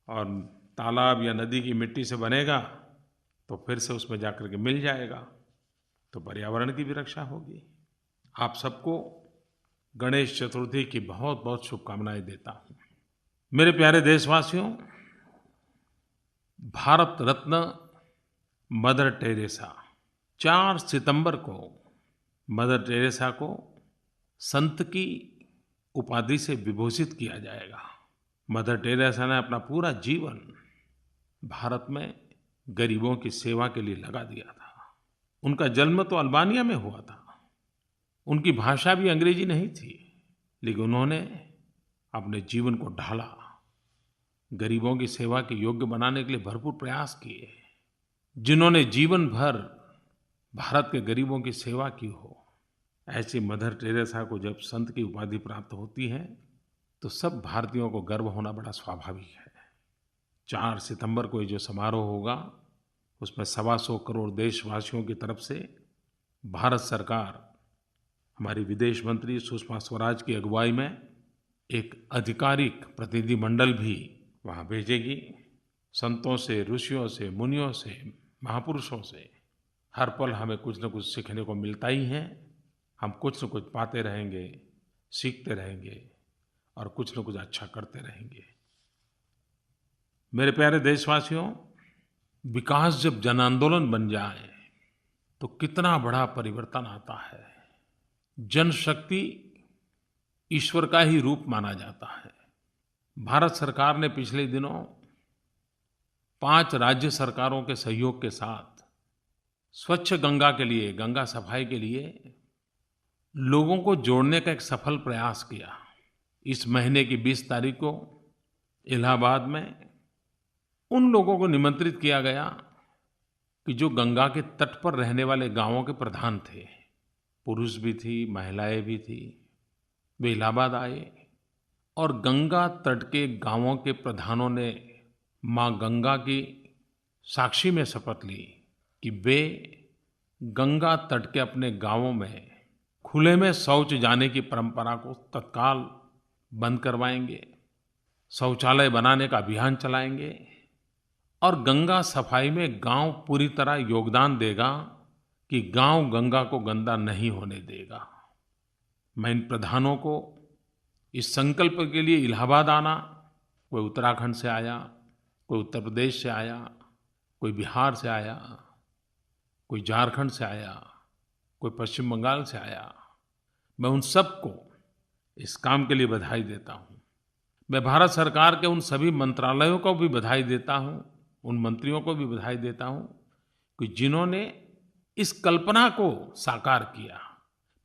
और तालाब या नदी की मिट्टी से बनेगा तो फिर से उसमें जाकर के मिल जाएगा, तो पर्यावरण की भी रक्षा होगी। आप सबको गणेश चतुर्थी की बहुत बहुत शुभकामनाएं देता हूँ। मेरे प्यारे देशवासियों, भारत रत्न मदर टेरेसा, 4 सितंबर को मदर टेरेसा को संत की उपाधि से विभूषित किया जाएगा। मदर टेरेसा ने अपना पूरा जीवन भारत में गरीबों की सेवा के लिए लगा दिया था। उनका जन्म तो अल्बानिया में हुआ था, उनकी भाषा भी अंग्रेजी नहीं थी, लेकिन उन्होंने अपने जीवन को ढाला, गरीबों की सेवा के योग्य बनाने के लिए भरपूर प्रयास किए। जिन्होंने जीवन भर भारत के गरीबों की सेवा की हो, ऐसी मदर टेरेसा को जब संत की उपाधि प्राप्त होती है तो सब भारतीयों को गर्व होना बड़ा स्वाभाविक है। 4 सितंबर को ये जो समारोह होगा, उसमें 125 करोड़ देशवासियों की तरफ से भारत सरकार, हमारी विदेश मंत्री सुषमा स्वराज की अगुवाई में एक आधिकारिक प्रतिनिधिमंडल भी वहाँ भेजेगी। संतों से, ऋषियों से, मुनियों से, महापुरुषों से हर पल हमें कुछ न कुछ सीखने को मिलता ही है। हम कुछ न कुछ पाते रहेंगे, सीखते रहेंगे और कुछ न कुछ अच्छा करते रहेंगे। मेरे प्यारे देशवासियों, विकास जब जन आंदोलन बन जाए तो कितना बड़ा परिवर्तन आता है। जनशक्ति ईश्वर का ही रूप माना जाता है। भारत सरकार ने पिछले दिनों 5 राज्य सरकारों के सहयोग के साथ स्वच्छ गंगा के लिए, गंगा सफाई के लिए लोगों को जोड़ने का एक सफल प्रयास किया। इस महीने की 20 तारीख को इलाहाबाद में उन लोगों को निमंत्रित किया गया कि जो गंगा के तट पर रहने वाले गांवों के प्रधान थे, पुरुष भी थी, महिलाएं भी थी। वे इलाहाबाद आए और गंगा तट के गांवों के प्रधानों ने माँ गंगा की साक्षी में शपथ ली कि वे गंगा तट के अपने गांवों में खुले में शौच जाने की परंपरा को तत्काल बंद करवाएंगे, शौचालय बनाने का अभियान चलाएंगे और गंगा सफाई में गांव पूरी तरह योगदान देगा कि गांव गंगा को गंदा नहीं होने देगा। मैं इन प्रधानों को इस संकल्प के लिए इलाहाबाद आना, कोई उत्तराखंड से आया, कोई उत्तर प्रदेश से आया, कोई बिहार से आया, कोई झारखंड से आया, कोई पश्चिम बंगाल से आया, मैं उन सबको इस काम के लिए बधाई देता हूँ। मैं भारत सरकार के उन सभी मंत्रालयों को भी बधाई देता हूँ, उन मंत्रियों को भी बधाई देता हूँ कि जिन्होंने इस कल्पना को साकार किया।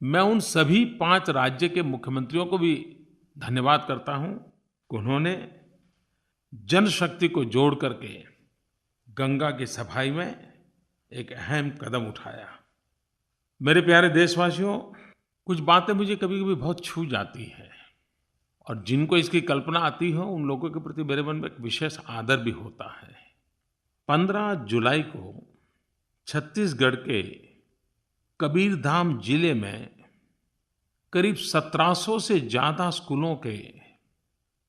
मैं उन सभी 5 राज्य के मुख्यमंत्रियों को भी धन्यवाद करता हूँ कि उन्होंने जनशक्ति को जोड़ करके गंगा की सफाई में एक अहम कदम उठाया। मेरे प्यारे देशवासियों, कुछ बातें मुझे कभी-कभी बहुत छू जाती हैं और जिनको इसकी कल्पना आती हो उन लोगों के प्रति मेरे मन में एक विशेष आदर भी होता है। 15 जुलाई को छत्तीसगढ़ के कबीरधाम जिले में करीब 1700 से ज़्यादा स्कूलों के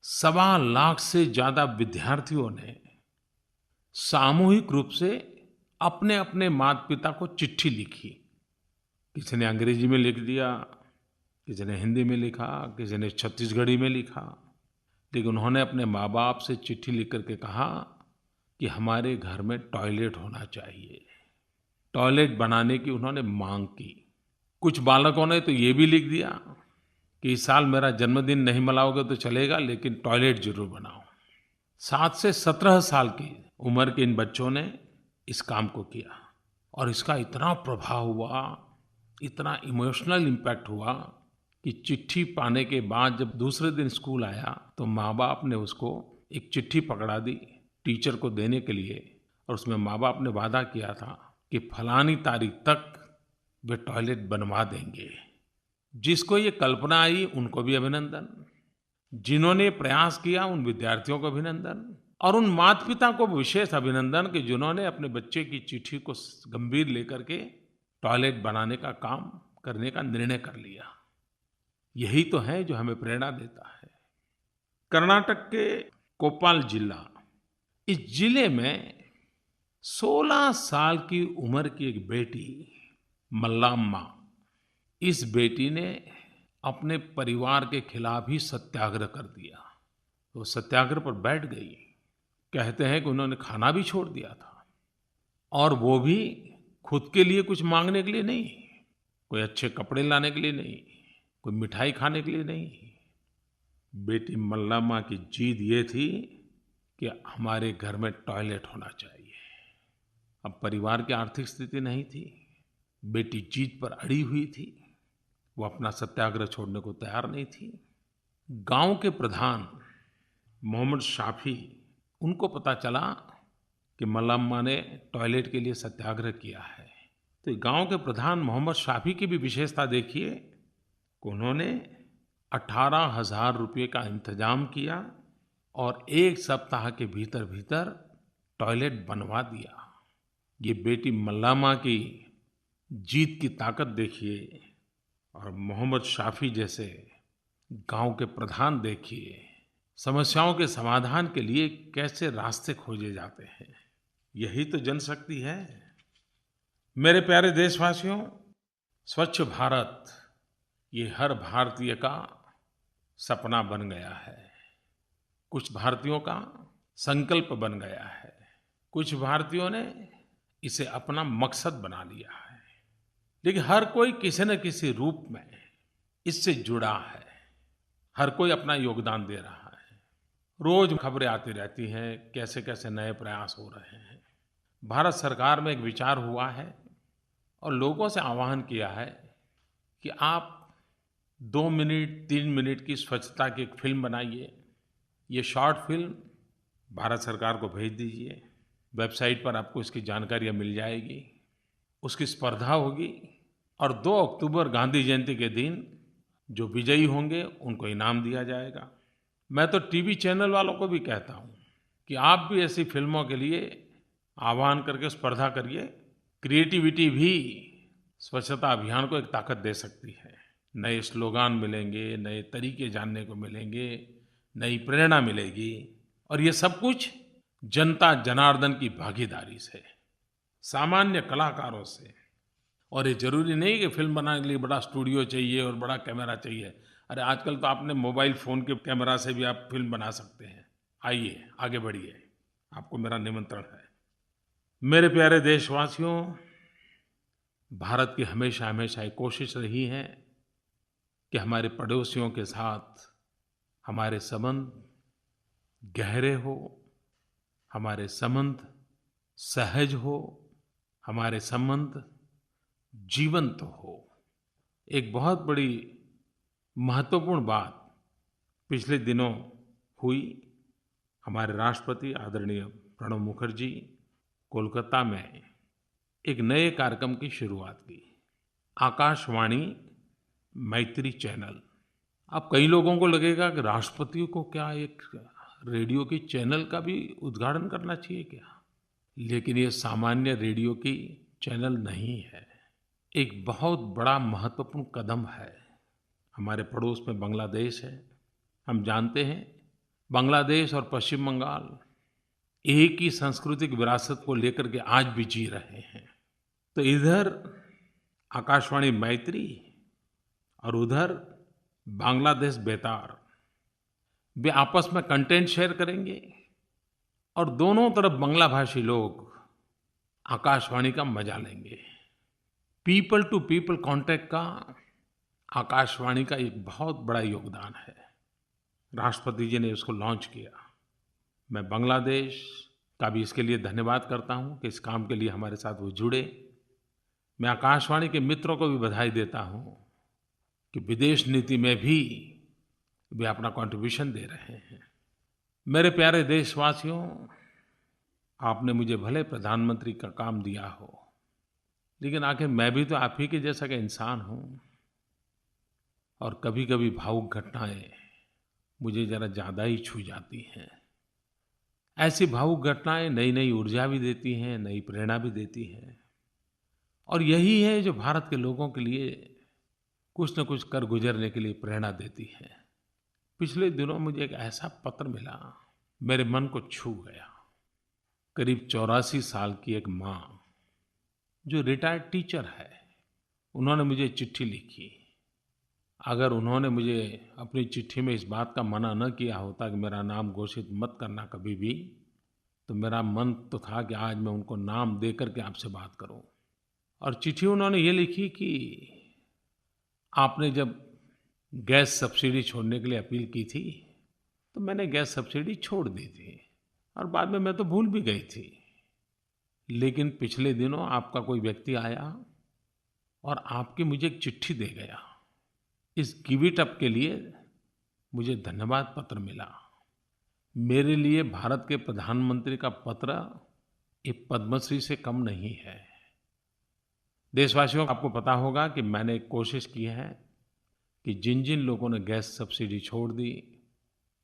1.25 लाख से ज़्यादा विद्यार्थियों ने सामूहिक रूप से अपने अपने माता पिता को चिट्ठी लिखी। किसी ने अंग्रेजी में लिख दिया, किसी ने हिंदी में लिखा, किसी ने छत्तीसगढ़ी में लिखा, लेकिन उन्होंने अपने माँ बाप से चिट्ठी लिख करके कहा कि हमारे घर में टॉयलेट होना चाहिए। टॉयलेट बनाने की उन्होंने मांग की। कुछ बालकों ने तो ये भी लिख दिया कि इस साल मेरा जन्मदिन नहीं मनाओगे तो चलेगा, लेकिन टॉयलेट जरूर बनाओ। 7 से 17 साल की उम्र के इन बच्चों ने इस काम को किया और इसका इतना प्रभाव हुआ, इतना इमोशनल इम्पैक्ट हुआ कि चिट्ठी पाने के बाद जब दूसरे दिन स्कूल आया तो माँ बाप ने उसको एक चिट्ठी पकड़ा दी टीचर को देने के लिए, और उसमें माँ बाप ने वादा किया था कि फलानी तारीख तक वे टॉयलेट बनवा देंगे। जिसको ये कल्पना आई उनको भी अभिनंदन, जिन्होंने प्रयास किया उन विद्यार्थियों को अभिनंदन, और उन माता पिता को विशेष अभिनंदन कि जिन्होंने अपने बच्चे की चिट्ठी को गंभीर लेकर के टॉयलेट बनाने का काम करने का निर्णय कर लिया। यही तो है जो हमें प्रेरणा देता है। कर्नाटक के कोप्पाल जिला, इस जिले में 16 साल की उम्र की एक बेटी मल्लाम्मा, इस बेटी ने अपने परिवार के खिलाफ ही सत्याग्रह कर दिया। वो सत्याग्रह पर बैठ गई। कहते हैं कि उन्होंने खाना भी छोड़ दिया था, और वो भी खुद के लिए कुछ मांगने के लिए नहीं, कोई अच्छे कपड़े लाने के लिए नहीं, कोई मिठाई खाने के लिए नहीं। बेटी मल्लाम्मा की जिद ये थी कि हमारे घर में टॉयलेट होना चाहिए। अब परिवार की आर्थिक स्थिति नहीं थी, बेटी जिद पर अड़ी हुई थी, वो अपना सत्याग्रह छोड़ने को तैयार नहीं थी। गांव के प्रधान मोहम्मद शाफी, उनको पता चला कि मल्लाम्मा ने टॉयलेट के लिए सत्याग्रह किया है। तो गांव के प्रधान मोहम्मद शाफी की भी विशेषता देखिए कि उन्होंने 18,000 रुपये का इंतजाम किया और 1 सप्ताह के भीतर भीतर टॉयलेट बनवा दिया। ये बेटी मल्लाम्मा की जीत की ताकत देखिए, और मोहम्मद शाफी जैसे गांव के प्रधान देखिए, समस्याओं के समाधान के लिए कैसे रास्ते खोजे जाते हैं। यही तो जनशक्ति है। मेरे प्यारे देशवासियों, स्वच्छ भारत ये हर भारतीय का सपना बन गया है, कुछ भारतीयों का संकल्प बन गया है, कुछ भारतीयों ने इसे अपना मकसद बना लिया है। लेकिन हर कोई किसी न किसी रूप में इससे जुड़ा है, हर कोई अपना योगदान दे रहा है। रोज खबरें आती रहती हैं, कैसे कैसे नए प्रयास हो रहे हैं। भारत सरकार में एक विचार हुआ है और लोगों से आह्वान किया है कि आप 2 मिनट 3 मिनट की स्वच्छता की एक फिल्म बनाइए। ये शॉर्ट फिल्म भारत सरकार को भेज दीजिए। वेबसाइट पर आपको इसकी जानकारियाँ मिल जाएगी। उसकी स्पर्धा होगी और 2 अक्टूबर गांधी जयंती के दिन जो विजयी होंगे उनको इनाम दिया जाएगा। मैं तो टीवी चैनल वालों को भी कहता हूँ कि आप भी ऐसी फिल्मों के लिए आह्वान करके स्पर्धा करिए। क्रिएटिविटी भी स्वच्छता अभियान को एक ताकत दे सकती है। नए स्लोगान मिलेंगे, नए तरीके जानने को मिलेंगे, नई प्रेरणा मिलेगी, और ये सब कुछ जनता जनार्दन की भागीदारी से, सामान्य कलाकारों से। और ये जरूरी नहीं कि फिल्म बनाने के लिए बड़ा स्टूडियो चाहिए और बड़ा कैमरा चाहिए। अरे आजकल तो आपने मोबाइल फ़ोन के कैमरा से भी आप फिल्म बना सकते हैं। आइए आगे बढ़िए, आपको मेरा निमंत्रण है। मेरे प्यारे देशवासियों, भारत की हमेशा हमेशा एक कोशिश रही है कि हमारे पड़ोसियों के साथ हमारे संबंध गहरे हो, हमारे संबंध सहज हो, हमारे संबंध जीवंत हो। एक बहुत बड़ी महत्वपूर्ण बात पिछले दिनों हुई। हमारे राष्ट्रपति आदरणीय प्रणब मुखर्जी कोलकाता में एक नए कार्यक्रम की शुरुआत की, आकाशवाणी मैत्री चैनल। अब कई लोगों को लगेगा कि राष्ट्रपति को क्या एक रेडियो की चैनल का भी उद्घाटन करना चाहिए क्या? लेकिन ये सामान्य रेडियो की चैनल नहीं है। एक बहुत बड़ा महत्वपूर्ण कदम है। हमारे पड़ोस में बांग्लादेश है। हम जानते हैं बांग्लादेश और पश्चिम बंगाल एक ही सांस्कृतिक विरासत को लेकर के आज भी जी रहे हैं। तो इधर आकाशवाणी मैत्री और उधर बांग्लादेश बेतार, वे आपस में कंटेंट शेयर करेंगे और दोनों तरफ बांग्ला भाषी लोग आकाशवाणी का मजा लेंगे। पीपल टू पीपल कांटेक्ट का आकाशवाणी का एक बहुत बड़ा योगदान है। राष्ट्रपति जी ने इसको लॉन्च किया। मैं बांग्लादेश का भी इसके लिए धन्यवाद करता हूं कि इस काम के लिए हमारे साथ वो जुड़े। मैं आकाशवाणी के मित्रों को भी बधाई देता हूं कि विदेश नीति में भी वे अपना कंट्रीब्यूशन दे रहे हैं। मेरे प्यारे देशवासियों, आपने मुझे भले प्रधानमंत्री का काम दिया हो, लेकिन आखिर मैं भी तो आप ही के जैसा का इंसान हूं और कभी-कभी भावुक घटनाएं मुझे जरा ज़्यादा ही छू जाती हैं। ऐसी भावुक घटनाएं नई-नई ऊर्जा भी देती हैं, नई प्रेरणा भी देती हैं और यही है जो भारत के लोगों के लिए कुछ न कुछ कर गुजरने के लिए प्रेरणा देती है। पिछले दिनों मुझे एक ऐसा पत्र मिला, मेरे मन को छू गया। करीब 84 साल की एक माँ जो रिटायर्ड टीचर है, उन्होंने मुझे चिट्ठी लिखी। अगर उन्होंने मुझे अपनी चिट्ठी में इस बात का मना न किया होता कि मेरा नाम घोषित मत करना कभी भी, तो मेरा मन तो था कि आज मैं उनको नाम दे करके आपसे बात करूं। और चिट्ठी उन्होंने ये लिखी कि आपने जब गैस सब्सिडी छोड़ने के लिए अपील की थी तो मैंने गैस सब्सिडी छोड़ दी थी और बाद में मैं तो भूल भी गई थी। लेकिन पिछले दिनों आपका कोई व्यक्ति आया और आपकी मुझे एक चिट्ठी दे गया। इस गिव इट अप के लिए मुझे धन्यवाद पत्र मिला। मेरे लिए भारत के प्रधानमंत्री का पत्र ये पद्मश्री से कम नहीं है। देशवासियों, आपको पता होगा कि मैंने एक कोशिश की है कि जिन जिन लोगों ने गैस सब्सिडी छोड़ दी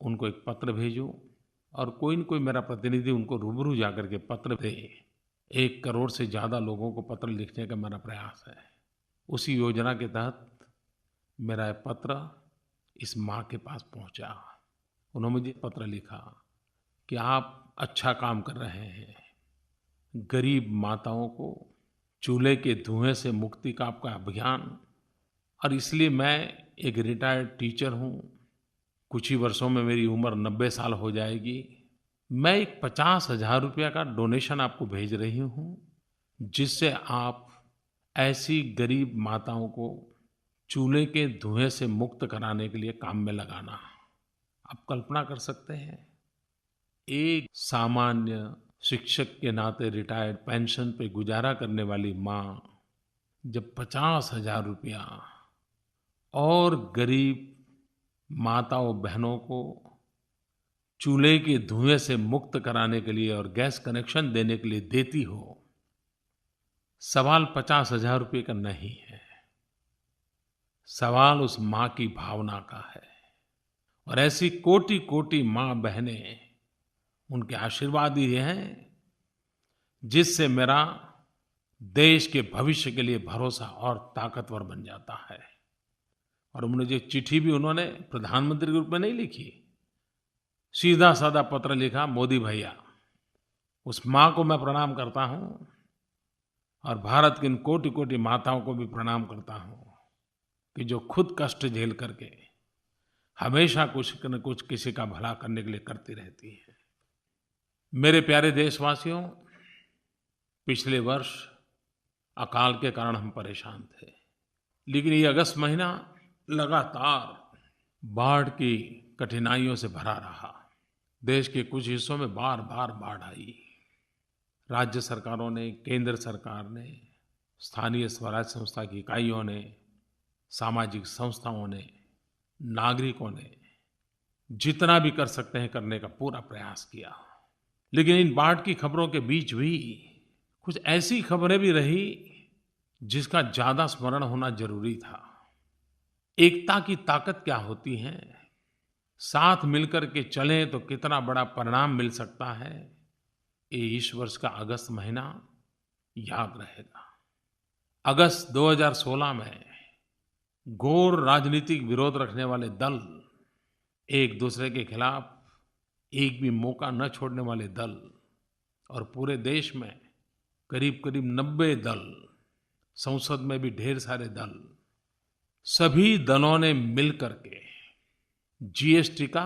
उनको एक पत्र भेजूं और कोई न कोई मेरा प्रतिनिधि उनको रूबरू जाकर के पत्र दे। 1 करोड़ से ज़्यादा लोगों को पत्र लिखने का मेरा प्रयास है। उसी योजना के तहत मेरा पत्र इस माँ के पास पहुँचा। उन्होंने मुझे पत्र लिखा कि आप अच्छा काम कर रहे हैं, गरीब माताओं को चूल्हे के धुएं से मुक्ति का आपका अभियान, और इसलिए मैं एक रिटायर्ड टीचर हूँ, कुछ ही वर्षों में मेरी उम्र 90 साल हो जाएगी। मैं एक 50,000 रुपया का डोनेशन आपको भेज रही हूँ, जिससे आप ऐसी गरीब माताओं को चूल्हे के धुएं से मुक्त कराने के लिए काम में लगाना। आप कल्पना कर सकते हैं, एक सामान्य शिक्षक के नाते रिटायर्ड पेंशन पे गुजारा करने वाली माँ जब 50,000 रुपया और गरीब माताओं बहनों को चूल्हे के धुएं से मुक्त कराने के लिए और गैस कनेक्शन देने के लिए देती हो, सवाल 50,000 रुपये का नहीं है, सवाल उस माँ की भावना का है। और ऐसी कोटि-कोटि माँ बहनें, उनके आशीर्वाद ही हैं जिससे मेरा देश के भविष्य के लिए भरोसा और ताकतवर बन जाता है। और मुझे चिट्ठी भी उन्होंने प्रधानमंत्री के रूप में नहीं लिखी, सीधा साधा पत्र लिखा, मोदी भैया, उस माँ को मैं प्रणाम करता हूँ और भारत की इन कोटि-कोटि माताओं को भी प्रणाम करता हूँ कि जो खुद कष्ट झेल करके हमेशा कुछ न कुछ किसी का भला करने के लिए करती रहती है। मेरे प्यारे देशवासियों, पिछले वर्ष अकाल के कारण हम परेशान थे, लेकिन ये अगस्त महीना लगातार बाढ़ की कठिनाइयों से भरा रहा। देश के कुछ हिस्सों में बार-बार बाढ़ आई। राज्य सरकारों ने, केंद्र सरकार ने, स्थानीय स्वराज संस्था की इकाइयों ने, सामाजिक संस्थाओं ने, नागरिकों ने जितना भी कर सकते हैं करने का पूरा प्रयास किया। लेकिन इन बाढ़ की खबरों के बीच भी कुछ ऐसी खबरें भी रही जिसका ज़्यादा स्मरण होना जरूरी था। एकता की ताकत क्या होती है, साथ मिलकर के चलें तो कितना बड़ा परिणाम मिल सकता है, ये इस वर्ष का अगस्त महीना याद रहेगा। अगस्त 2016 में घोर राजनीतिक विरोध रखने वाले दल, एक दूसरे के खिलाफ एक भी मौका न छोड़ने वाले दल और पूरे देश में करीब-करीब 90 दल, संसद में भी ढेर सारे दल, सभी दलों ने मिलकर के जीएसटी का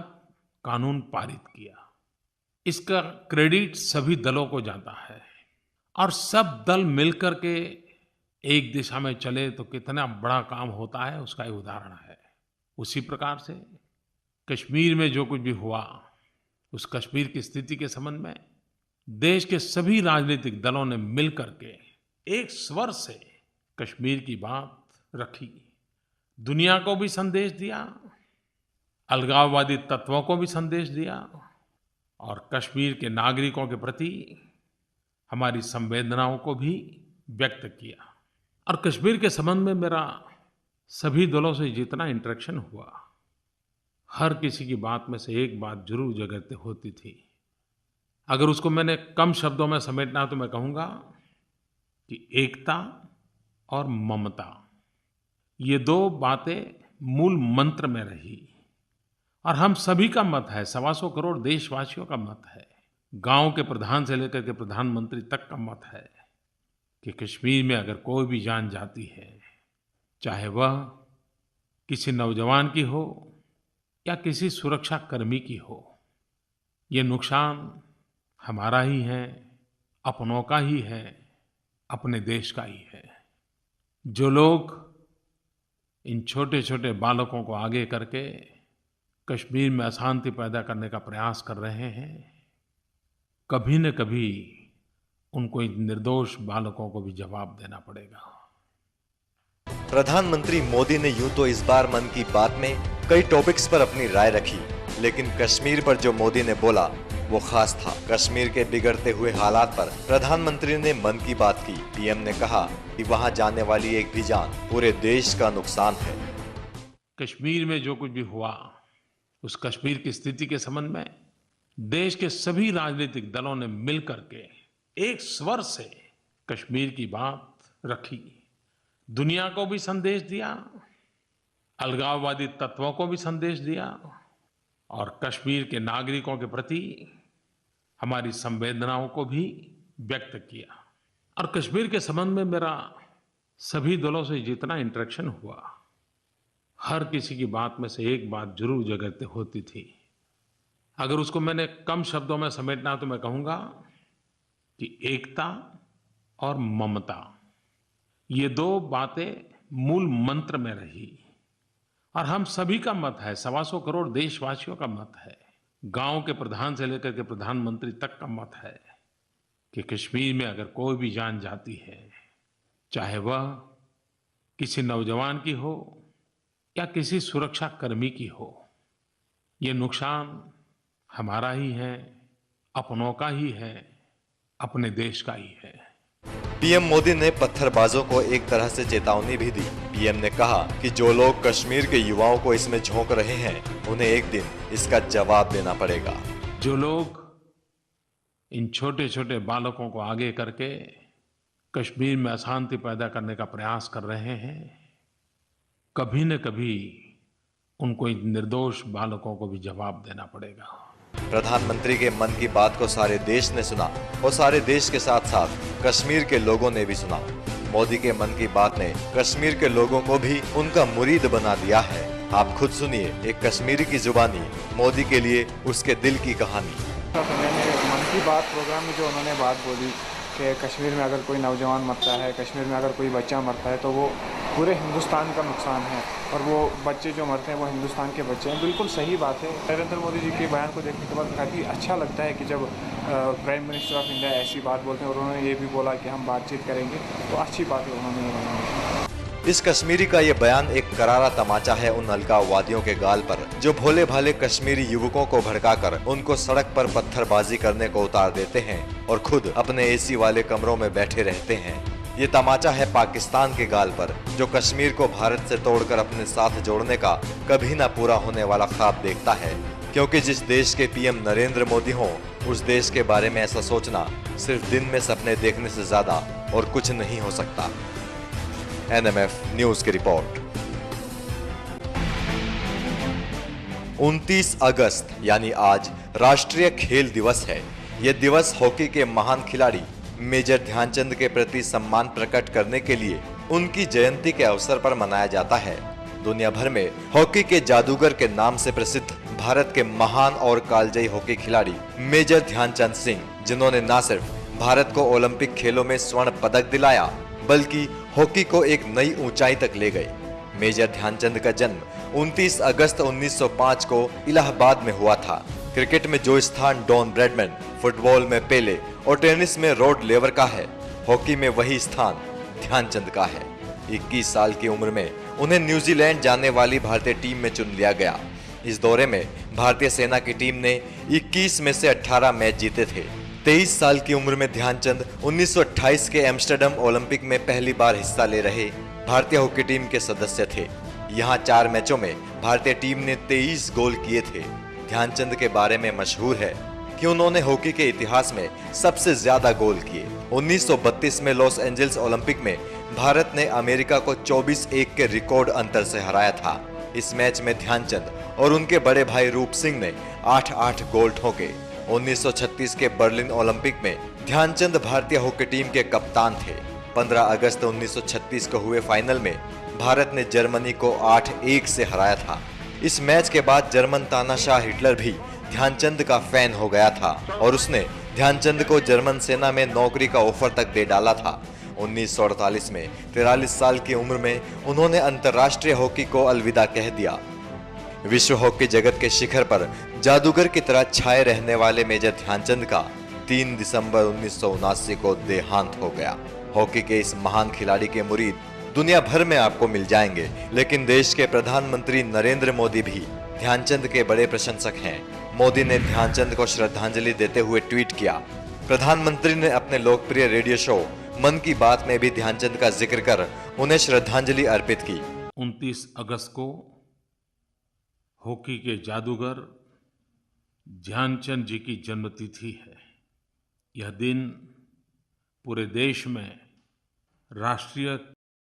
कानून पारित किया। इसका क्रेडिट सभी दलों को जाता है और सब दल मिलकर के एक दिशा में चले तो कितना बड़ा काम होता है, उसका एक उदाहरण है। उसी प्रकार से कश्मीर में जो कुछ भी हुआ, उस कश्मीर की स्थिति के संबंध में देश के सभी राजनीतिक दलों ने मिलकर के एक स्वर से कश्मीर की बात रखी, दुनिया को भी संदेश दिया, अलगाववादी तत्वों को भी संदेश दिया और कश्मीर के नागरिकों के प्रति हमारी संवेदनाओं को भी व्यक्त किया। और कश्मीर के संबंध में मेरा सभी दलों से जितना इंटरेक्शन हुआ, हर किसी की बात में से एक बात जरूर जगह होती थी। अगर उसको मैंने कम शब्दों में समेटना तो मैं कहूँगा कि एकता और ममता, ये दो बातें मूल मंत्र में रही और हम सभी का मत है, 125 करोड़ देशवासियों का मत है, गांव के प्रधान से लेकर के प्रधानमंत्री तक का मत है कि कश्मीर में अगर कोई भी जान जाती है, चाहे वह किसी नौजवान की हो या किसी सुरक्षा कर्मी की हो, ये नुकसान हमारा ही है, अपनों का ही है, अपने देश का ही है। जो लोग इन छोटे छोटे बालकों को आगे करके कश्मीर में अशांति पैदा करने का प्रयास कर रहे हैं, कभी न कभी उनको इन निर्दोष बालकों को भी जवाब देना पड़ेगा। प्रधानमंत्री मोदी ने यूं तो इस बार मन की बात में कई टॉपिक्स पर अपनी राय रखी, लेकिन कश्मीर पर जो मोदी ने बोला वो खास था। कश्मीर के बिगड़ते हुए हालात पर प्रधानमंत्री ने मन की बात की। पीएम ने कहा कि वहां जाने वाली एक भी जान पूरे देश का नुकसान है। कश्मीर में जो कुछ भी हुआ, उस कश्मीर की स्थिति के संबंध में देश के सभी राजनीतिक दलों ने मिलकर के एक स्वर से कश्मीर की बात रखी, दुनिया को भी संदेश दिया, अलगाववादी तत्वों को भी संदेश दिया और कश्मीर के नागरिकों के प्रति हमारी संवेदनाओं को भी व्यक्त किया। और कश्मीर के संबंध में मेरा सभी दलों से जितना इंटरेक्शन हुआ, हर किसी की बात में से एक बात जरूर जगह होती थी। अगर उसको मैंने कम शब्दों में समेटना तो मैं कहूँगा कि एकता और ममता, ये दो बातें मूल मंत्र में रही और हम सभी का मत है, 125 करोड़ देशवासियों का मत है, गांव के प्रधान से लेकर के प्रधानमंत्री तक का मत है कि कश्मीर में अगर कोई भी जान जाती है, चाहे वह किसी नौजवान की हो या किसी सुरक्षा कर्मी की हो, ये नुकसान हमारा ही है, अपनों का ही है, अपने देश का ही है। पीएम मोदी ने पत्थरबाजों को एक तरह से चेतावनी भी दी। पीएम ने कहा कि जो लोग कश्मीर के युवाओं को इसमें झोंक रहे हैं, उन्हें एक दिन इसका जवाब देना पड़ेगा। जो लोग इन छोटे छोटे बालकों को आगे करके कश्मीर में अशांति पैदा करने का प्रयास कर रहे हैं, कभी न कभी उनको इन निर्दोष बालकों को भी जवाब देना पड़ेगा। प्रधानमंत्री के मन की बात को सारे देश ने सुना और सारे देश के साथ साथ कश्मीर के लोगों ने भी सुना। मोदी के मन की बात ने कश्मीर के लोगों को भी उनका मुरीद बना दिया है। आप खुद सुनिए एक कश्मीरी की जुबानी मोदी के लिए उसके दिल की कहानी। मैंने मन की बात प्रोग्राम में जो उन्होंने बात बोली कि कश्मीर में अगर कोई नौजवान मरता है, कश्मीर में अगर कोई बच्चा मरता है तो वो पूरे हिंदुस्तान का नुकसान है और वो बच्चे जो मरते हैं वो हिंदुस्तान के बच्चे हैं। बिल्कुल सही बात है। नरेंद्र मोदी जी के बयान को देखने के बाद काफ़ी अच्छा लगता है कि जब प्राइम मिनिस्टर ऑफ इंडिया ऐसी बात बोलते हैं और उन्होंने ये भी बोला कि हम बातचीत करेंगे, तो अच्छी बात है उन्होंने ये बनाई। इस कश्मीरी का ये बयान एक करारा तमाचा है उन अलगाववादियों के गाल पर जो भोले भाले कश्मीरी युवकों को भड़काकर उनको सड़क पर पत्थरबाजी करने को उतार देते हैं और खुद अपने एसी वाले कमरों में बैठे रहते हैं। ये तमाचा है पाकिस्तान के गाल पर जो कश्मीर को भारत से तोड़कर अपने साथ जोड़ने का कभी ना पूरा होने वाला ख्वाब देखता है, क्योंकि जिस देश के पीएम नरेंद्र मोदी हों, उस देश के बारे में ऐसा सोचना सिर्फ दिन में सपने देखने से ज्यादा और कुछ नहीं हो सकता। एनएमएफ न्यूज की रिपोर्ट। 29 अगस्त यानी आज राष्ट्रीय खेल दिवस है। यह दिवस हॉकी के महान खिलाड़ी मेजर ध्यानचंद के प्रति सम्मान प्रकट करने के लिए उनकी जयंती के अवसर पर मनाया जाता है। दुनिया भर में हॉकी के जादूगर के नाम से प्रसिद्ध भारत के महान और कालजयी हॉकी खिलाड़ी मेजर ध्यानचंद सिंह, जिन्होंने न सिर्फ भारत को ओलंपिक खेलों में स्वर्ण पदक दिलाया बल्कि हॉकी को एक नई ऊंचाई तक ले गए। मेजर ध्यानचंद का जन्म 29 अगस्त 1905 को इलाहाबाद में हुआ था। क्रिकेट में जो स्थान डॉन ब्रैडमैन, फुटबॉल में पेले और टेनिस में रॉड लेवर का है, हॉकी में वही स्थान ध्यानचंद का है। 21 साल की उम्र में उन्हें न्यूजीलैंड जाने वाली भारतीय टीम में चुन लिया गया। इस दौरे में भारतीय सेना की टीम ने 21 में से 18 मैच जीते थे। 23 साल की उम्र में ध्यानचंद 1928 के एम्स्टर्डम ओलंपिक में पहली बार हिस्सा ले रहे भारतीय हॉकी टीम के सदस्य थे। यहाँ 4 मैचों में भारतीय टीम ने 23 गोल किए थे। ध्यानचंद के बारे में मशहूर है कि उन्होंने हॉकी के इतिहास में सबसे ज्यादा गोल किए। 1932 में लॉस एंजल्स ओलंपिक में भारत ने अमेरिका को 24-1 के रिकॉर्ड अंतर से हराया था। इस मैच में ध्यानचंद और उनके बड़े भाई रूप सिंह ने 8-8 गोल ठोके। 1936 के बर्लिन ओलंपिक में ध्यानचंद भारतीय हॉकी टीम के कप्तान थे। 15 अगस्त 1936 को हुए फाइनल में भारत ने जर्मनी को 8-1 से हराया था। इस मैच के बाद जर्मन तानाशाह हिटलर भी ध्यानचंद का फैन हो गया था और उसने ध्यानचंद को जर्मन सेना में नौकरी का ऑफर तक दे डाला था। 1948 में 43 साल की उम्र में उन्होंने अंतर्राष्ट्रीय हॉकी को अलविदा कह दिया। विश्व हॉकी जगत के शिखर पर जादूगर की तरह छाए रहने वाले मेजर ध्यानचंद का 3 दिसंबर 1979 को देहांत हो गया। हॉकी के इस महान खिलाड़ी के मुरीद दुनिया भर में आपको मिल जाएंगे, लेकिन देश के प्रधानमंत्री नरेंद्र मोदी भी ध्यानचंद के बड़े प्रशंसक हैं। मोदी ने ध्यानचंद को श्रद्धांजलि देते हुए ट्वीट किया। प्रधानमंत्री ने अपने लोकप्रिय रेडियो शो मन की बात में भी ध्यानचंद का जिक्र कर उन्हें श्रद्धांजलि अर्पित की। 29 अगस्त को हॉकी के जादूगर ध्यानचंद जी की जन्मतिथि है। यह दिन पूरे देश में राष्ट्रीय